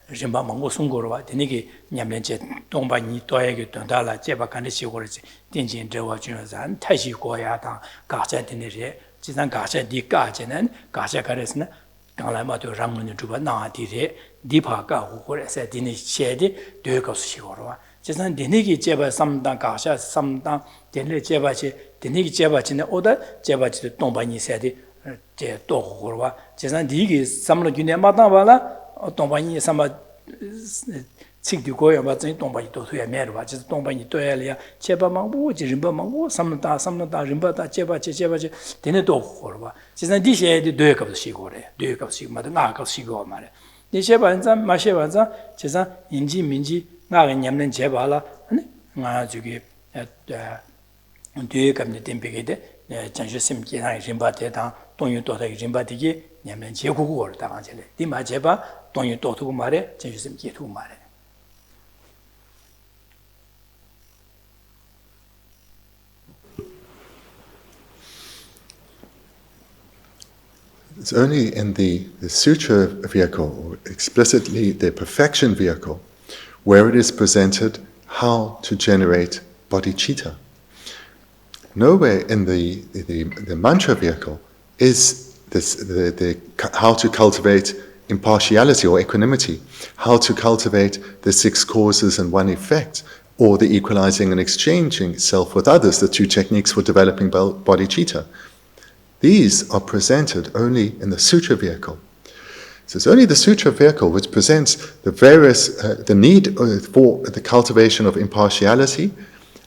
人把蒙古送过了吧的那个年年节东把你多一个等到了接吧看的习过了电这我觉得咱太习过呀当嘎在的那些既然嘎在的嘎在呢嘎在开始呢刚来嘛就让我们主把那的地帕嘎过来在的那些的都要告诉习过了吧既然的那个接吧三当嘎下三当的那接吧去되게 제바지네 오다 제바지도 동반이 세디 제 도고르와 제산 디기 삼로 균에 마다발라 동반이 삼바 칙디고야 맞지 동반이 도수야 메르와 제 동반이 도야리야 제바망부 지름바망부 삼다 림바다 제바지 되네 도고르와 제산 디셰디 도역업도 시고래 도역업시 마다 나갑시고 말해 디셰반자 마셰반자 제산 인지 민지 나가 냠는 제바라 아니 나 저기 뒤에 감는 템백에데 전시심 기나 림바데다 돈유 도다 림바디게 냠는 제국어를 당하절래 디마 제바 돈유 도두고 말에 전시심 기두고 말에 It's only in the sutra vehicle, or explicitly the perfection vehicle, where it is presented how to generate bodhicitta. Nowhere in the mantra vehicle is this the how to cultivate impartiality or equanimity, how to cultivate the six causes and one effect, or the equalizing and exchanging self with others, the two techniques for developing bodhicitta. These are presented only in the sutra vehicle. So it's only the sutra vehicle which presents the various the need for the cultivation of impartiality,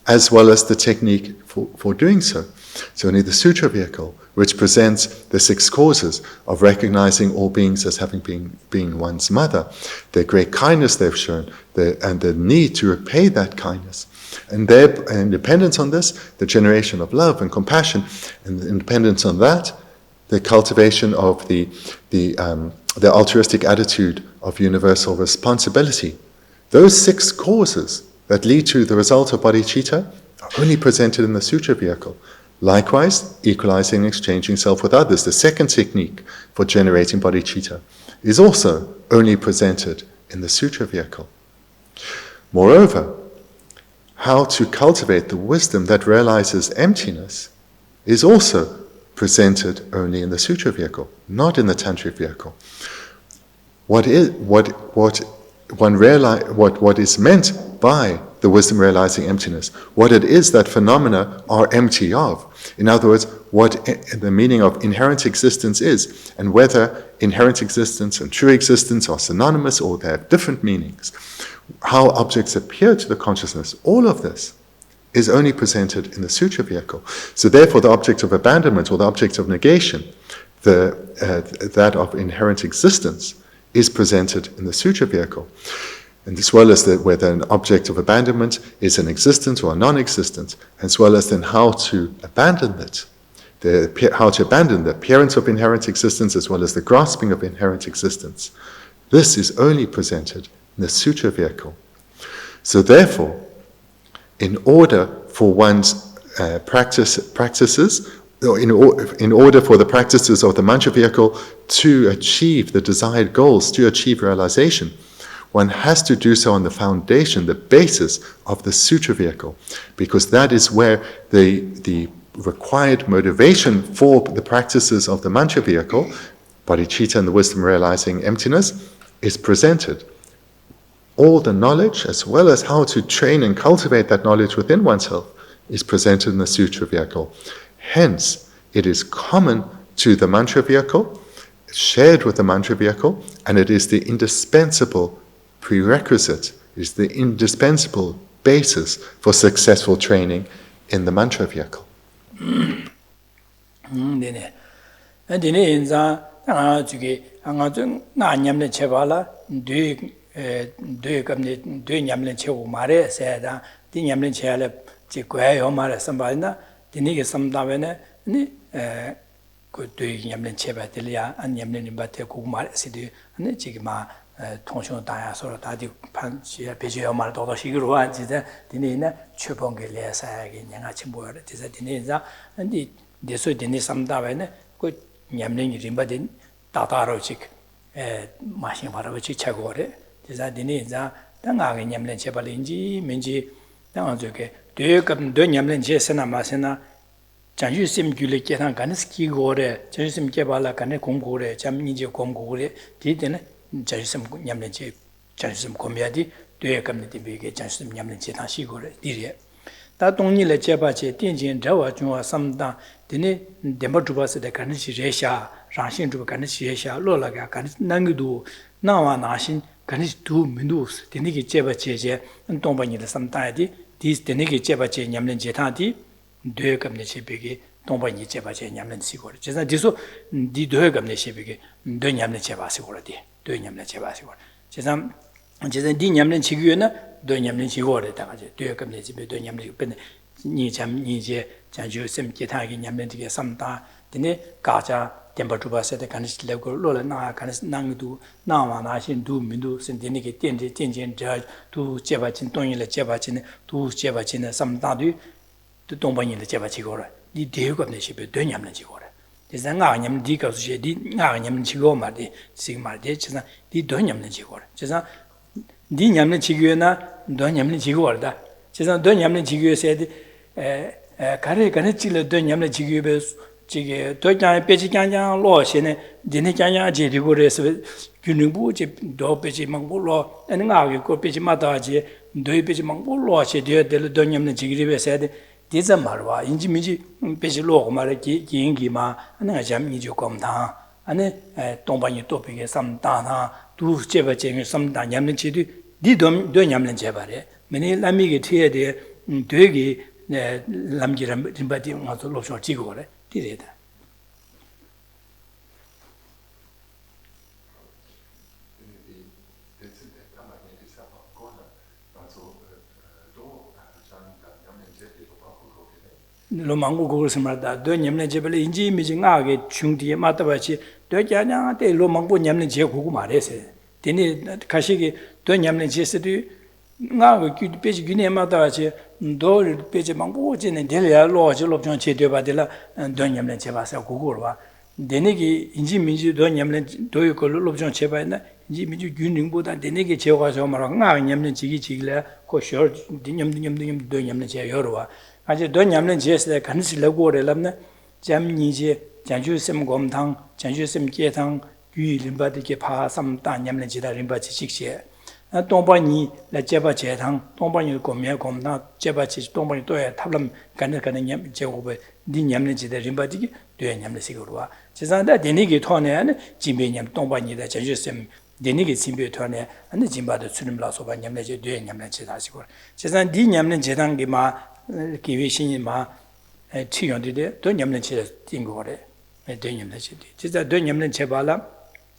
as well as the technique for doing so. It's only the sutra vehicle which presents the six causes of recognizing all beings as having been one's mother, their great kindness they've shown, and the need to repay that kindness. And their dependence on this, the generation of love and compassion, and the dependence on that, the cultivation of the altruistic attitude of universal responsibility. Those 6 causes that lead to the result of bodhicitta are only presented in the sutra vehicle. Likewise, equalizing and exchanging self with others, the second technique for generating bodhicitta, is also only presented in the sutra vehicle. Moreover, how to cultivate the wisdom that realizes emptiness is also presented only in the sutra vehicle, not in the tantric vehicle. What is meant by the wisdom realizing emptiness, what it is that phenomena are empty of. In other words, what the meaning of inherent existence is, and whether inherent existence and true existence are synonymous or they have different meanings. How objects appear to the consciousness, all of this is only presented in the sutra vehicle. So therefore the object of abandonment or the object of negation, that of inherent existence, is presented in the sutra vehicle. And as well as whether an object of abandonment is an existent or a non-existent, as well as then how to abandon it, how to abandon the appearance of inherent existence as well as the grasping of inherent existence. This is only presented in the sutra vehicle. So therefore, in order for one's practices, or in order for the practices of the mantra vehicle to achieve the desired goals, to achieve realization, one has to do so on the foundation, the basis of the sutra vehicle, because that is where the required motivation for the practices of the mantra vehicle, bodhicitta and the wisdom realizing emptiness, is presented. All the knowledge, as well as how to train and cultivate that knowledge within oneself, is presented in the sutra vehicle. Hence, it is common to the mantra vehicle, shared with the mantra vehicle, and it is the indispensable prerequisite, is the indispensable basis for successful training in the mantra vehicle. 통신 다야서 다디 판시야 베지어 말 도도 시기로 진짜 디네나 최봉게 레사야게 내가 침보여 진짜 디네자 근데 데서 디네 삼다베네 그 냠랭이 림바딘 다다로직 마신 바라버지 차고래 진짜 디네자 당하게 냠랭 제발인지 민지 당한 저게 되게 되 냠랭 제스나 마세나 장유심 줄에 계산 가는 스키고래 장유심 개발라 가는 공고래 잠니지 공고래 디데네 자주심 냠는지 자주심 고미야디 되게감는데 비게 자주심 냠는지 다시 거래 디리에 다 동일에 제바체 딘진 저와 중화 삼다 디네 데모주바스데 간시 레샤 라신주바 간시 레샤 로라가 간시 난기도 나와 나신 간시 두 민두스 디네게 제바체제 동반이를 삼다디 디스 디네게 제바체 냠는지 다디 되게감는지 비게 동반이 제바체 냠는지 거래 제가 디소 디 되게감는지 비게 되 냠는지 제바시 거래디 되냠는 제바시고 제삼 제선 디냠는 지구에나 되냠는 지고를 다가지 되게감네 집에 되냠는 근데 니잠 니제 자주심 기타기 냠는 되게 삼다 근데 가자 템버주바세데 간시 레고 로라나 간시 낭도 나와나신 두 민도 신디니게 땡제 땡젠 두 제바친 동일의 제바친 두 제바친의 삼다도 또 동반인의 제바치고라 니 되게감네 집에 되냠는 지고라 제가 나냠 디가수제 디 나냠 지고 말디 시그마디 제가 디 도냠는 지고라 제가 디 냠는 지고나 도냠는 지고다 제가 도냠는 지고에서 가래 가네 찔러 도냠는 지고에 지게 도장 배지장장 로시네 디네 장장 제리고레서 균능부지 도 배지 망불로 아니가게 고 배지 마다지 도이 배지 망불로 시데 될 도냠는 지기리베서 디자 말와 인지미지 배지 로고 말에 기인기마 하나가 잠이죠 검다 안에 동반이 또비게 삼다나 두 제바쟁이 삼다 냠는 지도 디돔 도 냠는 제바래 매니 라미게 티에데 되게 람기람 림바디 가서 롭쇼 찍고 그래 디레다 Lomangu Gursamada, Dunyam Jebel, Inji, Mijingage, Chungdi, Matabachi, Dojana, de Lomangu Yamne Jekumarese. Dini Kashigi, Dunyam Jessidu, Naga, Page Guinea Matabachi, Do Page Mangu, and Delia, Lodge, Lobjon Chedabadilla, and Dunyam Chevasa Gugurva. Denigi, Inji Miji, Dunyam, Doyoko, Lobjon Chebana, Jimmy Guning Buddha, Denigi Chewas, Maranga, Yamne Chigila, Koshor, Dinyam, Dunyam Yorwa. 아주 돈냠는 제스에 간시 레고레람네 잠니제 장주심 곰탕 장주심 계탕 유림바디게 파삼다 냠는 지다 림바치 직시에 동반이 레제바 제탕 동반이 곰메 곰나 제바치 동반이 또에 탑람 간는 냠 제고베 니 냠는 지다 림바디게 되어 냠는 시고로와 제산다 데니게 토네는 진베냠 동반이다 장주심 데니게 진베 토네 안데 진바도 수림라소바 냠는 제 되어 냠는 지다시고 제산 니 냠는 제당게 마 기회신이 마 치연들이 돈 냠는 제 띵거래 돈 냠는 제 진짜 돈 냠는 제발라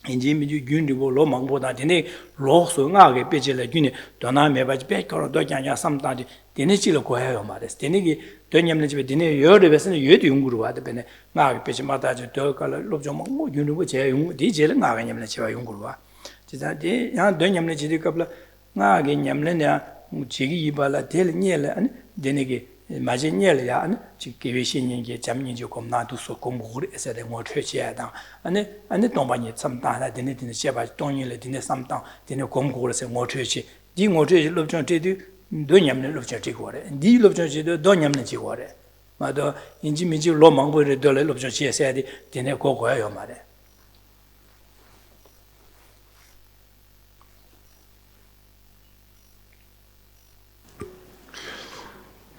인지 미주 균리고 로망보다 되네 로소가게 빼질래 균이 돈아메 바지 빼거로 도장야 삼다디 되네 지로 고해요 말했어 되네기 돈 냠는 집에 되네 여르베스는 여도 용구로 와도 되네 나게 빼지 마다지 더깔 롭좀 뭐 균리고 제 용, 디제를 나게 냠는 제가 용구로 와 진짜 돈 냠는 집이 qabla 나게 냠는냐 지기 이발라 될 녀래 아니 데네게 마제녀야 아니 지기 신인게 잠니지 겁나도 소 공부를 해서래 뭐 퇴지하다 아니 동반이 참다나 데네데 제바 동일래 데네 삼당 데네 공부를 해서 뭐 퇴지 디 뭐퇴지 롭전 제도 돈냠는 롭전 지고래 디 롭전 제도 돈냠는 지고래 마도 인지 미지 로망보를 돌래 롭전 지에서야디 데네 고고야요 말에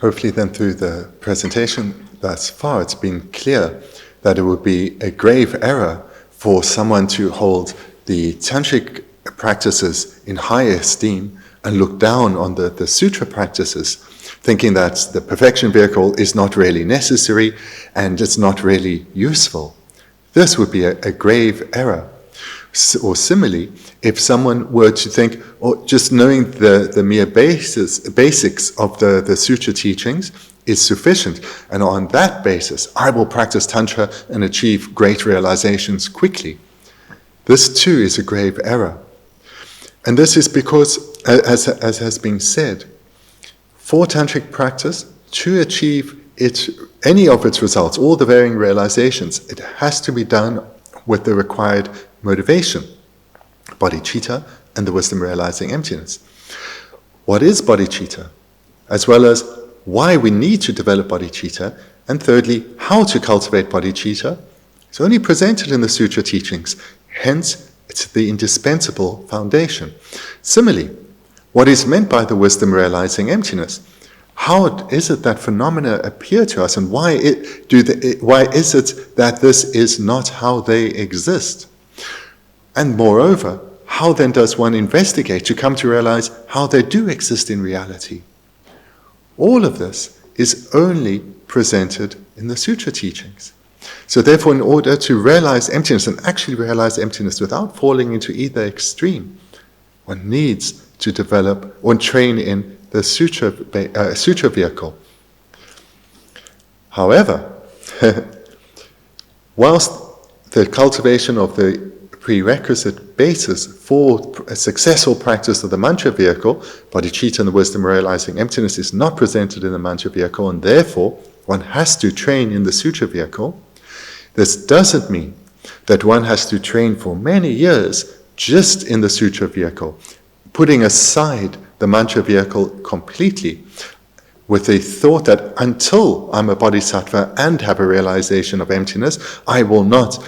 Hopefully then through the presentation thus far, it's been clear that it would be a grave error for someone to hold the tantric practices in high esteem and look down on the sutra practices, thinking that the perfection vehicle is not really necessary and it's not really useful. This would be a grave error. Or similarly, if someone were to think, just knowing the mere basics of the sutra teachings is sufficient, and on that basis, I will practice Tantra and achieve great realizations quickly. This too is a grave error. And this is because, as has been said, for Tantric practice, to achieve any of its results, all the varying realizations, it has to be done with the required motivation, bodhicitta, and the wisdom realizing emptiness. What is bodhicitta? As well as why we need to develop bodhicitta, and thirdly, how to cultivate bodhicitta, it's only presented in the sutra teachings. Hence, it's the indispensable foundation. Similarly, what is meant by the wisdom realizing emptiness? How is it that phenomena appear to us, and why is it that this is not how they exist? And moreover, how then does one investigate to come to realize how they do exist in reality? All of this is only presented in the sutra teachings. So therefore, in order to realize emptiness and actually realize emptiness without falling into either extreme, one needs to develop or train in the sutra vehicle. However, whilst the cultivation of the prerequisite basis for a successful practice of the mantra vehicle, bodhicitta and the wisdom realizing emptiness, is not presented in the mantra vehicle, and therefore one has to train in the sutra vehicle, this doesn't mean that one has to train for many years just in the sutra vehicle, putting aside the mantra vehicle completely, with the thought that until I'm a bodhisattva and have a realization of emptiness, I will not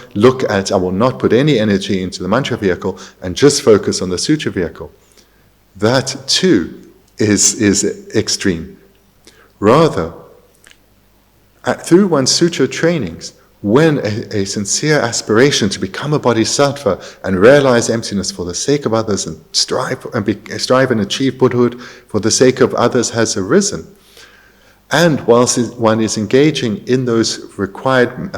put any energy into the mantra vehicle and just focus on the sutra vehicle. That too is extreme. Rather, through one's sutra trainings, when a sincere aspiration to become a bodhisattva and realize emptiness for the sake of others and strive and achieve Buddhahood for the sake of others has arisen, and whilst one is engaging in those required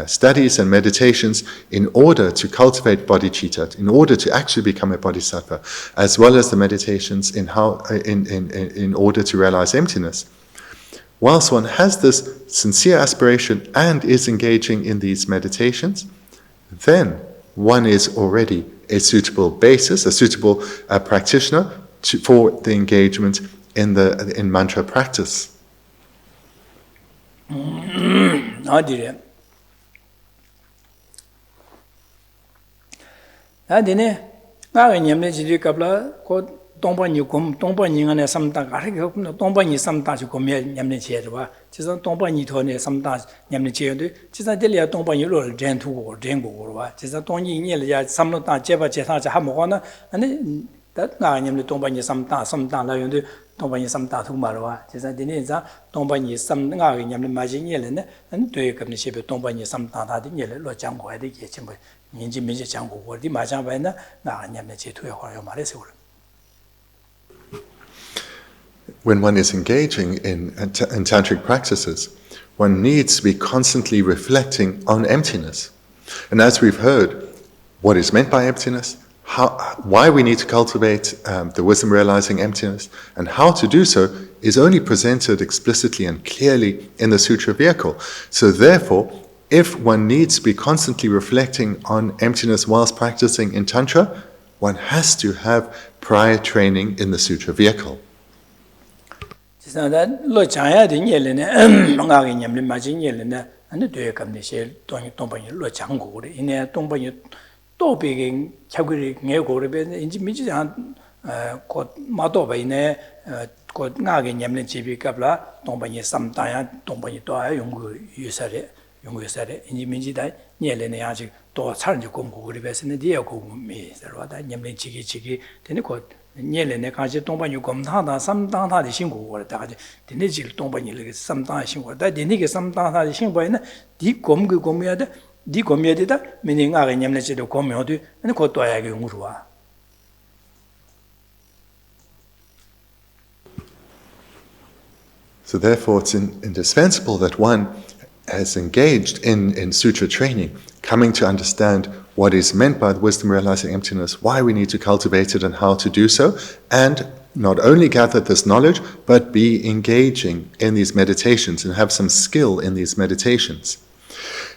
studies and meditations in order to cultivate bodhicitta, in order to actually become a bodhisattva, as well as the meditations in order to realize emptiness, Whilst one has this sincere aspiration and is engaging in these meditations, then one is already a suitable basis, a suitable practitioner for the engagement in mantra practice. Tongpa ni gom, tongpa ni ngane samta, tongpa ni samta chi gomye nyamne che rwa. Chisan tongpa ni to ne samta nyamne che yondu, chisan delia tongpa ni lo ren tu go, ren go rwa. Chisan tongyi nye le ya samlo ta jeba che ta cha ha mo na, ane da nga nyamne tongpa ni samta la yondu, tongpa ni samta tu ma rwa. Chisan dine za tongpa ni sam nga nyamne ma ji nye le ne, ane doye kapne shebe tongpa ni samta ta di nye le lo jang go ya de ye chenpo, minji minji jang go go di ma jang bay na, nga nyamne che tu ya hwa yo ma re se go. When one is engaging in tantric practices, one needs to be constantly reflecting on emptiness. And as we've heard, what is meant by emptiness, why we need to cultivate the wisdom realizing emptiness, and how to do so is only presented explicitly and clearly in the Sutra vehicle. So therefore, if one needs to be constantly reflecting on emptiness whilst practicing in Tantra, one has to have prior training in the Sutra vehicle. Lo chaya de nyele ne nga ge nyamle ma ji nyele ne ane de kam ne she tong pa ni lo chang go re ine tong pa ni to be ge chagri nge go re be inji mi ji han ko ma to ba ine ko nga ge nyamle ji bi kap la tong pa ni sam ta ya tong pa ni to ya yong gu yu sa re inji mi ji dai nyele ne ya ji to char ji gong go re be se ne de ya go mi sa ro da nyamle ji gi de ne ko nyele ne kaji tongpa nyu gomtang tang samtang tang di xinggu wara da kaji dine jil tongpa nyu lege samtang xinggu wara da dine ke samtang tang di xinggu wara na di gom ge gom ya da meni nga ge nyamne che de gom ya du ane ko toya ge yung ruwa. So therefore it's indispensable that one has engaged in sutra training, coming to understand what is meant by the wisdom realizing emptiness, why we need to cultivate it and how to do so, and not only gather this knowledge, but be engaging in these meditations and have some skill in these meditations.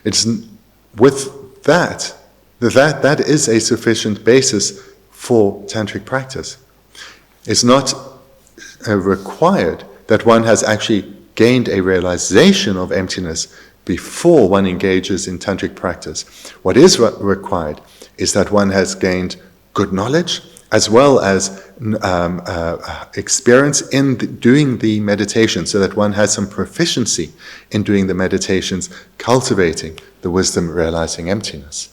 It's with that is a sufficient basis for tantric practice. It's not required that one has actually gained a realization of emptiness before one engages in tantric practice. What is required is that one has gained good knowledge as well as experience in doing the meditation, so that one has some proficiency in doing the meditations, cultivating the wisdom realizing emptiness.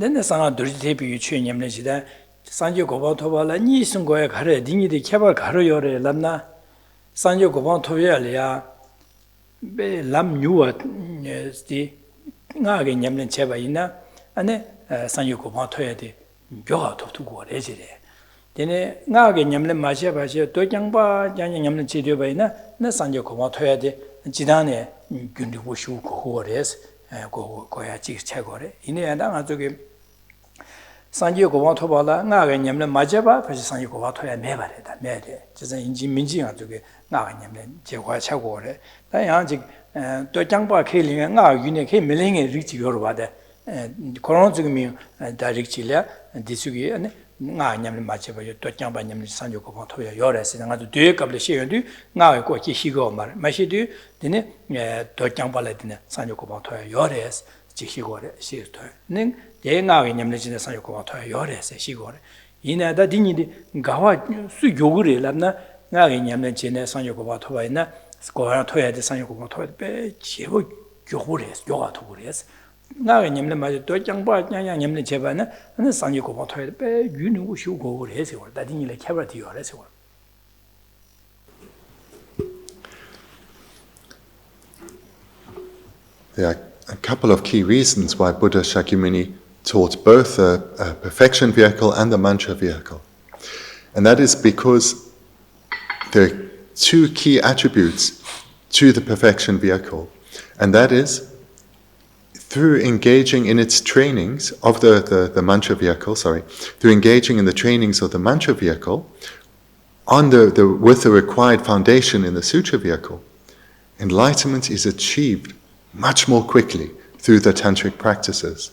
Then sanga durjite bi chue nyamne jida sanje goba thoba la ni sungo ya khare dingi de kheba kharo yore lamna sanje goba thoya le ya be lam nyuwa sti nga ge nyamne cheba ina ane sanje goba thoya de gyoga thoptu go re jire dene nga ge nyamne ma che ba che do kyang ba jang nyamne chi de ba ina na sanje goba thoya de jidane gyundi wo shu go res go ya chi che go re ine ya nga joge Sanji Goba Tobala, Naga Yamle Majaba, Sanji Goba Toya Mebareta, Mede, just an engine minjing to get Naga Yamle, Jewa Chagore. Dianjik, Dojangba killing and now unique milling and rich Yoruba, Coronzumi, Directilia, and Disugi, and Nayam Majaba, Dojamba Yam Sanji Goba Toya, Yores, and I do a couple of shares do, now I got Hishigo, Mashidu, Dine, Dojamba Latina, Sanji Goba Toya, Yores, Chihigore, she is to her. Nga nyamle sanyo ko thoya yore se shigore ina da dingi gawa su yogure lamna nga nyamle chine sanyo ko thoya ina ko thoya de sanyo ko thoya be chebo yogure yoga thogure nga nyamle ma do jangba nyanya nyamle cheba na sanyo ko thoya be yunu ko shu go gore se da dingi le khabra ti yore se There are a couple of key reasons why Buddha Shakyamuni taught both the perfection vehicle and the mantra vehicle. And that is because there are two key attributes to the perfection vehicle. And that is through engaging in its trainings of the mantra vehicle, through engaging in the trainings of the mantra vehicle, with the required foundation in the sutra vehicle, enlightenment is achieved much more quickly through the tantric practices.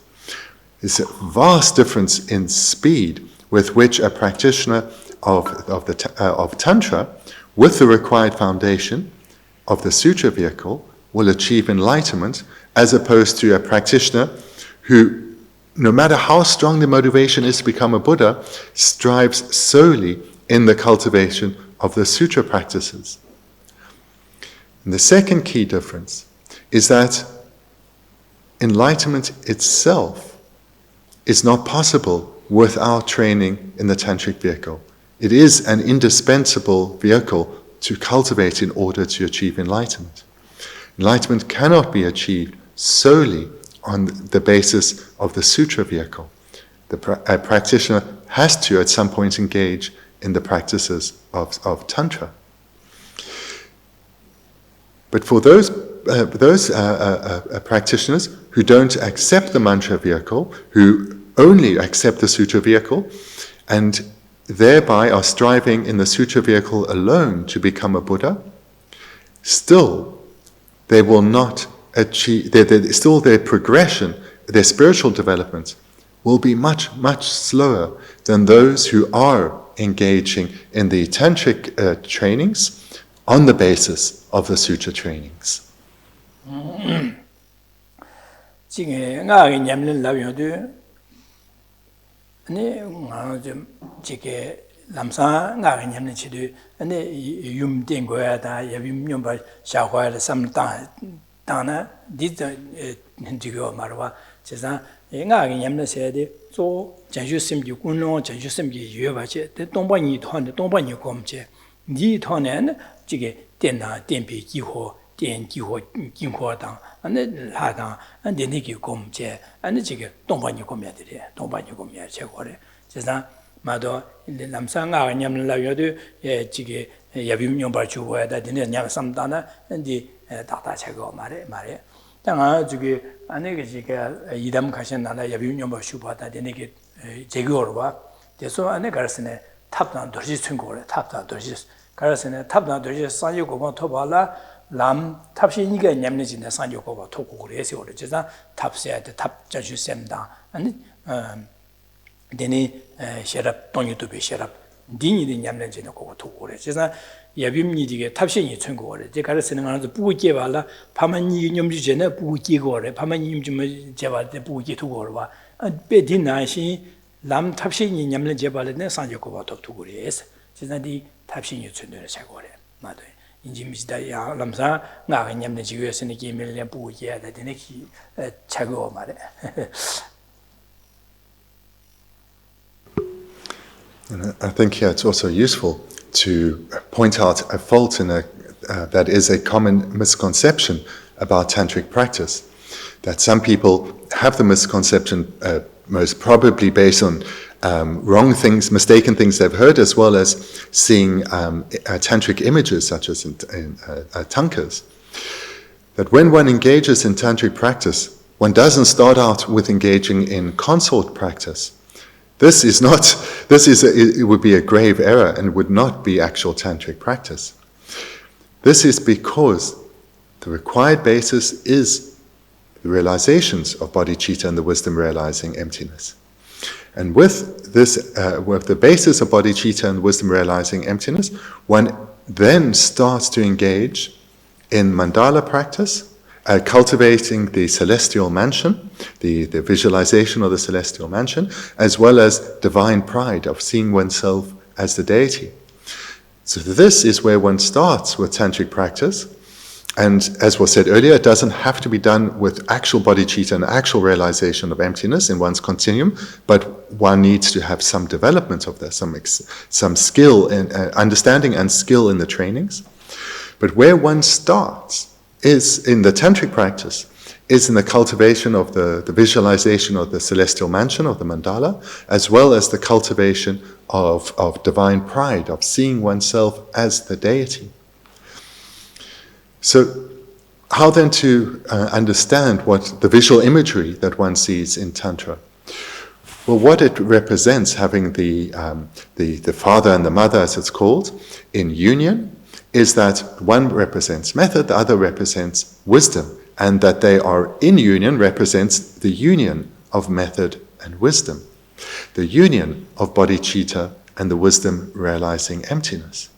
There's a vast difference in speed with which a practitioner of Tantra, with the required foundation of the sutra vehicle, will achieve enlightenment, as opposed to a practitioner who, no matter how strong the motivation is to become a Buddha, strives solely in the cultivation of the sutra practices. And the second key difference is that enlightenment itself is not possible without training in the tantric vehicle. It is an indispensable vehicle to cultivate in order to achieve enlightenment. Enlightenment cannot be achieved solely on the basis of the sutra vehicle. A practitioner has to at some point engage in the practices of Tantra. But for those practitioners who don't accept the mantra vehicle, who only accept the sutra vehicle, and thereby are striving in the sutra vehicle alone to become a Buddha, still they will not achieve, still their progression, their spiritual development will be much, much slower than those who are engaging in the tantric trainings on the basis of the sutra trainings. 지금 나의 냠는 라비오도 아니 좀 지게 남사 나의 냠는 치도 아니 юм된 거야다 예빔 봐 샤화를 삼다 다나 디저 지고 말와 제가 나의 냠는 세대 조 전주심기 군노 전주심기 유여바체 동반이团的동반이 검제 니团呢 지게电电比激活电激活激活当안에 하다 안에 내기 검제 안에 지게 동반이 검야들이 동반이 검야 제거래 제가 마도 남상아 냠라요도 예 지게 야빔용 발주고야다 되는 냠 삼다나 인디 다다 제거 말에 당아 지게 안에 지게 이담 가신나나 야빔용 발주고다 되는 게 제거로와 그래서 안에 가르스네 탑단 도시 친구래 탑단 도시 가르스네 탑단 도시 산유고만 토발라 람 탑신이가 냠내진데 산요고가 토고 그래서 그러자 탑세한테 탑 자주 셈다 아니 데니 셰랍 동유도비 셰랍 디니디 냠내진데 고고 토고 그래서 야빔니디게 탑신이 천고 그래 제가 가르치는 거는 부게 발라 파만이 냠지 전에 부게 거래 파만이 좀 제발 때 부게 두고 그러와 베디나시 람 탑신이 냠내 제발에 산요고가 토고 그래서 제가디 탑신이 천도를 자고 그래 맞아요 인지미지다 야 람사 나가 냠네 지구에서는 기밀에 부기야 되네 기 차고 말해. And I think here it's also useful to point out a fault in that is a common misconception about tantric practice. That some people have the misconception most probably based on wrong things, mistaken things they've heard, as well as seeing tantric images such as in tankas. That when one engages in tantric practice, one doesn't start out with engaging in consort practice. It would be a grave error and would not be actual tantric practice. This is because the required basis is the realizations of bodhicitta and the wisdom realizing emptiness. And with this, with the basis of bodhicitta and wisdom realizing emptiness, one then starts to engage in mandala practice, cultivating the celestial mansion, the visualization of the celestial mansion, as well as divine pride of seeing oneself as the deity. So this is where one starts with tantric practice. And as was said earlier, it doesn't have to be done with actual bodhicitta and actual realization of emptiness in one's continuum, but one needs to have some development of that, some skill in understanding and skill in the trainings. But where one starts is in the tantric practice, is in the cultivation of the visualization of the celestial mansion, of the mandala, as well as the cultivation of divine pride, of seeing oneself as the deity. So, how then to understand what the visual imagery that one sees in Tantra? Well, what it represents, having the father and the mother, as it's called, in union, is that one represents method, the other represents wisdom, and that they are in union represents the union of method and wisdom, the union of bodhicitta and the wisdom realizing emptiness.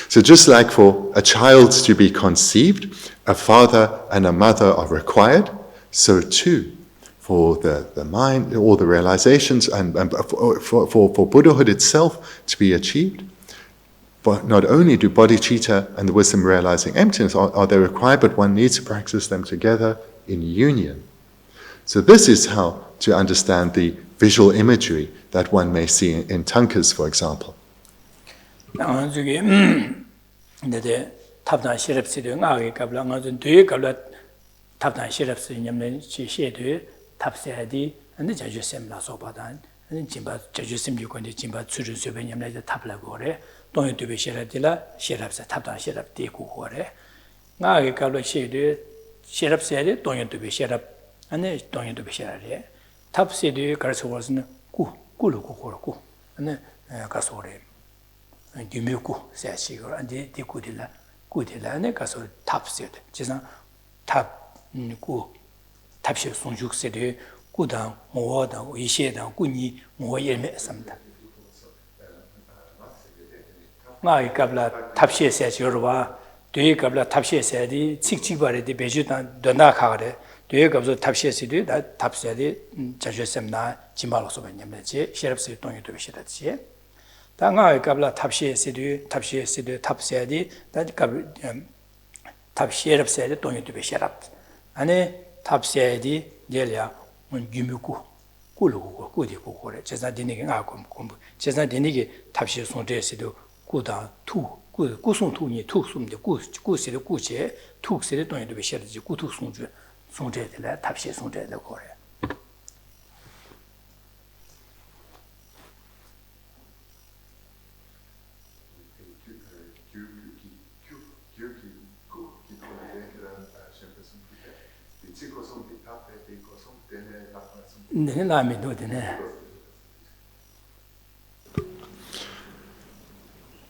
So just like for a child to be conceived, a father and a mother are required, so too for the mind, all the realizations, and for Buddhahood itself to be achieved. But not only do bodhicitta and the wisdom realizing emptiness are they required, but one needs to practice them together in union. So this is how to understand the visual imagery that one may see in tankas, for example.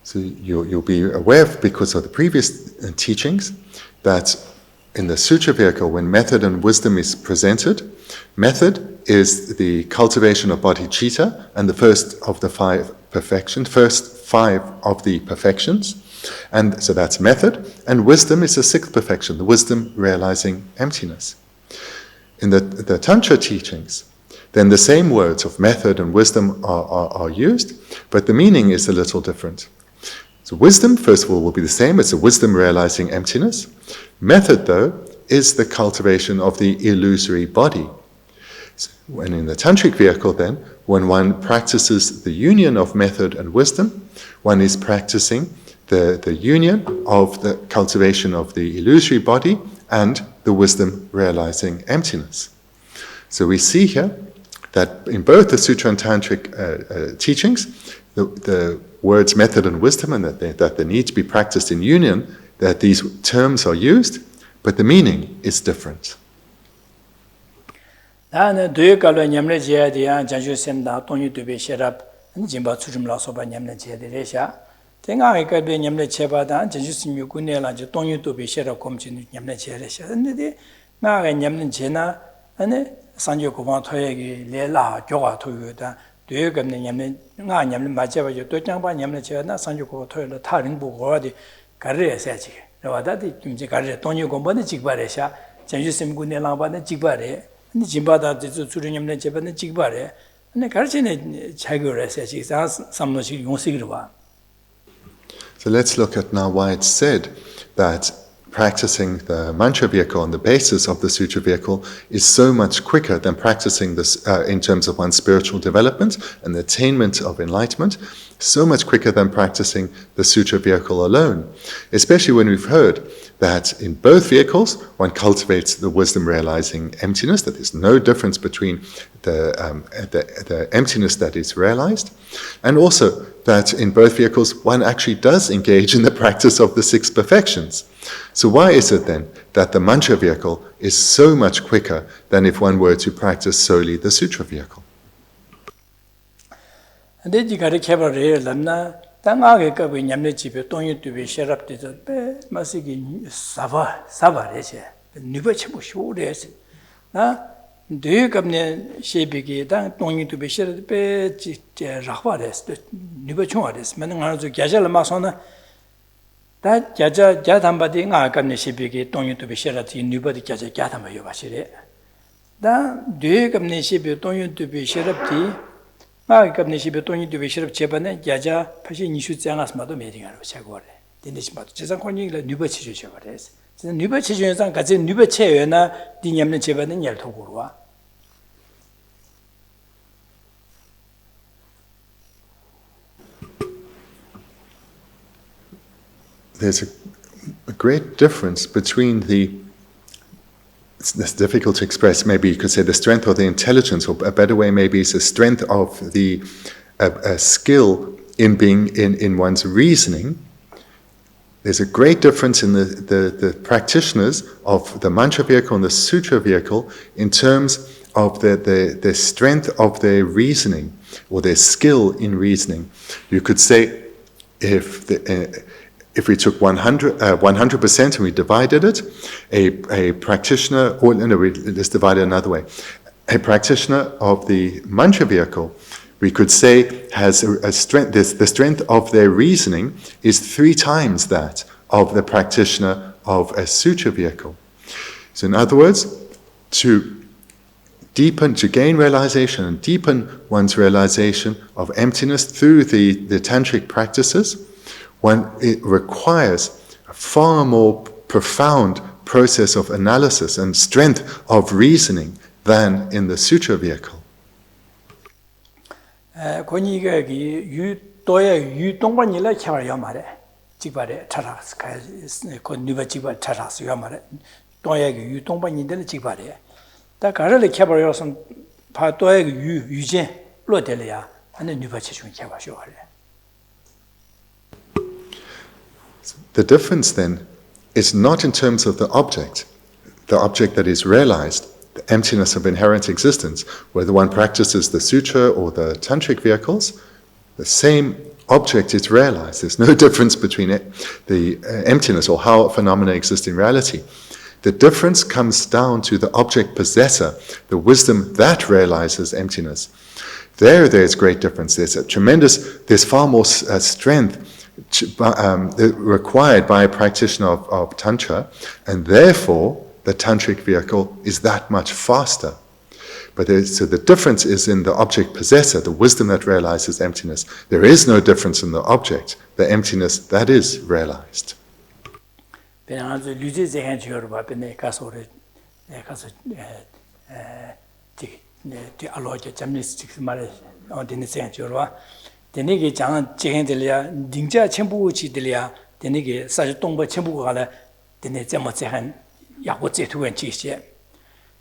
So you'll be aware, because of the previous teachings, that in the Sutra Vehicle, when method and wisdom is presented, method is the cultivation of bodhicitta and the first of the five of the perfections. And so that's method. And wisdom is the sixth perfection, the wisdom realizing emptiness. In the Tantra teachings, then the same words of method and wisdom are used, but the meaning is a little different. So wisdom, first of all, will be the same. It's a wisdom realizing emptiness. Method, though, is the cultivation of the illusory body. So when in the Tantric Vehicle, then, when one practices the union of method and wisdom, one is practicing the union of the cultivation of the illusory body and the wisdom realizing emptiness. So we see here that in both the Sutra and Tantric teachings, the words method and wisdom, and that they need to be practiced in union, that these terms are used, but the meaning is different. 산조 고방 토액이 레라 교가 토유다 되게는 냠네 nga 냠네 맞아봐요 또 장바 냠네 제가 산조 고방 토유로 타링 보고 어디 가르에서지 와다디 김제 가르에 돈이 공부는 직발에샤 전주심 군에 나바는 직발에 근데 진바다 주주 냠네 제바는 직발에 근데 가르치네 자교에서지 삼노시 용식으로 봐. So let's look at now why it's said that practicing the mantra vehicle on the basis of the sutra vehicle is so much quicker than practicing this in terms of one's spiritual development and the attainment of enlightenment, so much quicker than practicing the sutra vehicle alone. Especially when we've heard that in both vehicles, one cultivates the wisdom realizing emptiness, that there's no difference between the emptiness that is realized, and also that in both vehicles one actually does engage in the practice of the 6 perfections. So why is it then that the mantra vehicle is so much quicker than if one were to practice solely the sutra vehicle? Duyukabne shebiki dan tongi tubi shirad pe rakhwa res, nipa chungwa res. Mani nga razu gyaja lama sona, da gyaja gyatamba di nga kabne shebiki tongi tubi shirad nipa di gyaja gyatamba yoba shire. Da duyukabne shebiki tongi tubi shirad di, nga kabne shebiki tongi tubi shirad cheba ne gyaja pashi nishu tsangas mado medi nga rabu chagwa re. Dinde shimado, jizan konyi ila nipa chichu cheba res. Nipa chichu yonsan gazi nipa cheyo na di nyamne cheba ne nyal tokurwa. There's a great difference between it's difficult to express, maybe you could say the strength of the intelligence, or a better way maybe is the strength of the skill in being in one's reasoning. There's a great difference in the practitioners of the mantra vehicle and the sutra vehicle in terms of the strength of their reasoning, or their skill in reasoning. You could say if we took 100% and we divided it, a practitioner, or no, let's divide it another way. A practitioner of the mantra vehicle, we could say, has a strength. The strength of their reasoning is 3 times that of the practitioner of a sutra vehicle. So, in other words, to gain realization and deepen one's realization of emptiness through the tantric practices, it requires a far more profound process of analysis and strength of reasoning than in the sutra vehicle. The difference then is not in terms of the object that is realized, the emptiness of inherent existence, whether one practices the sutra or the tantric vehicles, the same object is realized. There's no difference between the emptiness or how phenomena exist in reality. The difference comes down to the object possessor, the wisdom that realizes emptiness. There's great difference. There's far more strength required by a practitioner of Tantra, and therefore the Tantric vehicle is that much faster. So the difference is in the object possessor, the wisdom that realizes emptiness. There is no difference in the object, the emptiness that is realized. Denige 장 제행들이야 닝자 첨부치들이야 denige 사실 동부 첨부가라 데네 제모제한 야고 제투원 지시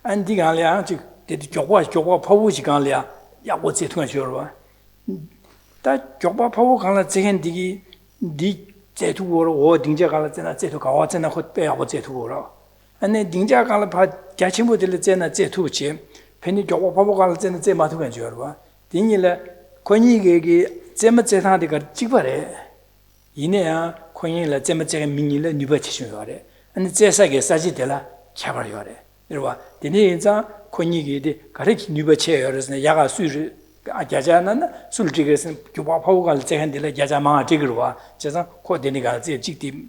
안디가랴 지 데디 교과 파부지간랴 야고 제투원 줘라 다 교과 파부 간라 제행디기 니 제투고로 오 닝자 간라 제나 제투 가와제나 헛배 야고 제투고로 안네 닝자 간라 파 자침부들 제나 제투치 편이 교과 파부 간라 제나 제마투원 줘라 딩일라 권익에게 제마제사디가 찍바래 이내야 권익을 제마제가 민일을 누버치셔래 근데 제사게 사지들라 캬버려래 이러와 디네자 권익이 가르치 누버쳐요서 야가 수를 아자자는 술지게서 교바파고갈 제한들라 야자마가 찍으러와 제사 코데니가 제 찍디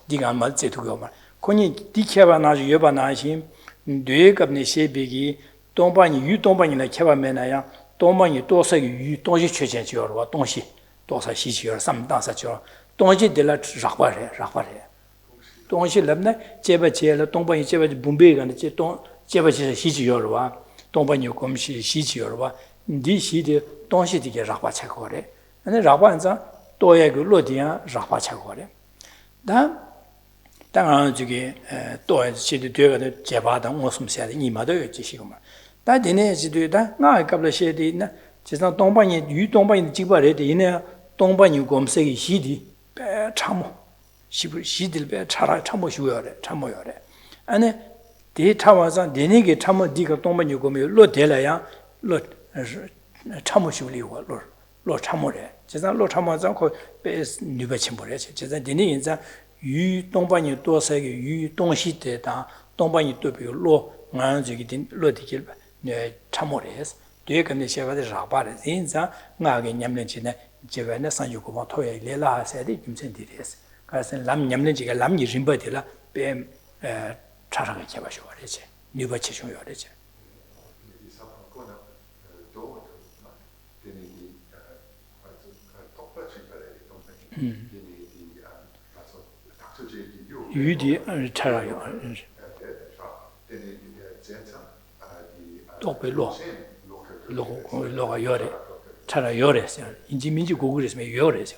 디가 말 제투고 말 권익 디캬바나주 여바나심 뇌갑네 셰비기 동반이 유동반이나 캬바메나야 동방이 도서기 유 동시 최전지어와 동시 도서 시시어 삼다사죠 동시들라 rakwa래 동시 럽네 제바제라 동방이 제바 분배가는 제동 제바제 시지어와 동방이 검시 시지어와 니시데 동시디게 rakwa차고래 근데 rakwan자 또의 그 로디야 rakwa차고래 다当然저기 또의 시디 되거든 제바당 무슨세야 이마도 지시고만 다데네 지도다 나 갑라셰디나 지상 동방이 유 동방이 찍바래 되네 동반이 곰색이 시디 배 참모 시들 배 차라 참모 쉬어래 참모요래 아니 대 타와서 내내게 참모 네가 동반이 곰이 로 될어야 로 참모 쉬리고 로 참모래 제가 로 참모서 배 뉴베침 버려 제가 내내 인자 유 동반이 도색이 유 동시대다 동반이 또 비로 ngāngzhīgi tīn lō tī kilba chāmo rēs, tuyé kāmni shēvā tī rāpa rēs, yīnzā ngā gā ñamlēn chī na jīvā na sāngyū kumā tōyā lē lā sā tī jīmsēn tī rēs. Kāsā lām ñamlēn chī kā lām yī rīmbā tī lā bē chārā kā jīvā shūwa rē chē, nīvā chē shūwa rē chē. 유 tī chārā yō 또배 로가 요래 차라 요래서 인지 민지 고글에서 요래서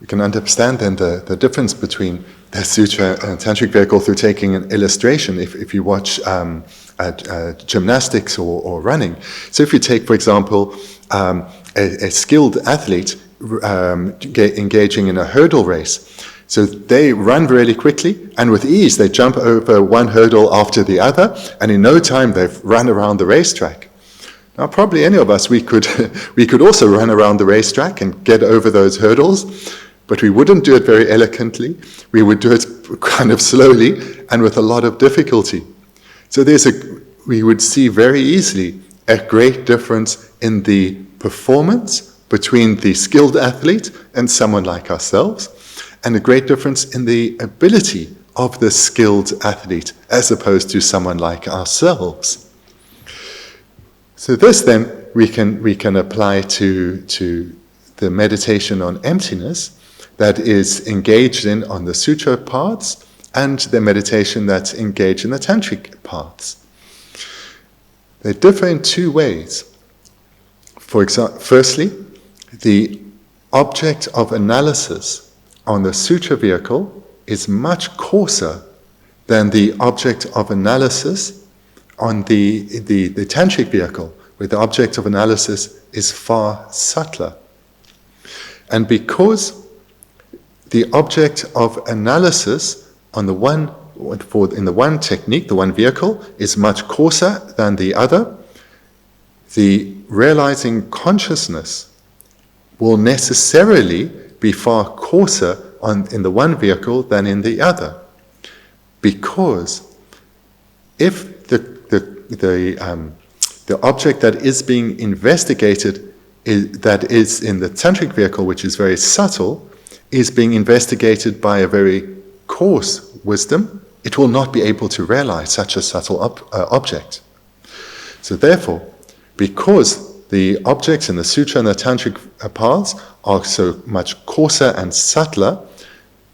You can understand then the difference between the sutra and tantric vehicle through taking an illustration if you watch gymnastics or running. So if you take, for example, a skilled athlete engaging in a hurdle race, so they run really quickly, and with ease they jump over one hurdle after the other, and in no time they've run around the racetrack. Now, probably any of us, we could also run around the racetrack and get over those hurdles, but we wouldn't do it very elegantly. We would do it kind of slowly and with a lot of difficulty. So we would see very easily a great difference in the performance between the skilled athlete and someone like ourselves, and a great difference in the ability of the skilled athlete as opposed to someone like ourselves. So this then we can apply to the meditation on emptiness that is engaged in on the sutra paths and the meditation that's engaged in the tantric paths. They differ in two ways. For example, firstly, the object of analysis on the sutra vehicle is much coarser than the object of analysis on the tantric vehicle, where the object of analysis is far subtler. And because the object of analysis in the one technique, the one vehicle, is much coarser than the other, the realizing consciousness will necessarily be far coarser in the one vehicle than in the other. Because if the object that is being investigated that is in the tantric vehicle, which is very subtle, is being investigated by a very coarse wisdom, it will not be able to realize such a subtle object. So therefore, because the objects in the sutra and the tantric paths are so much coarser and subtler,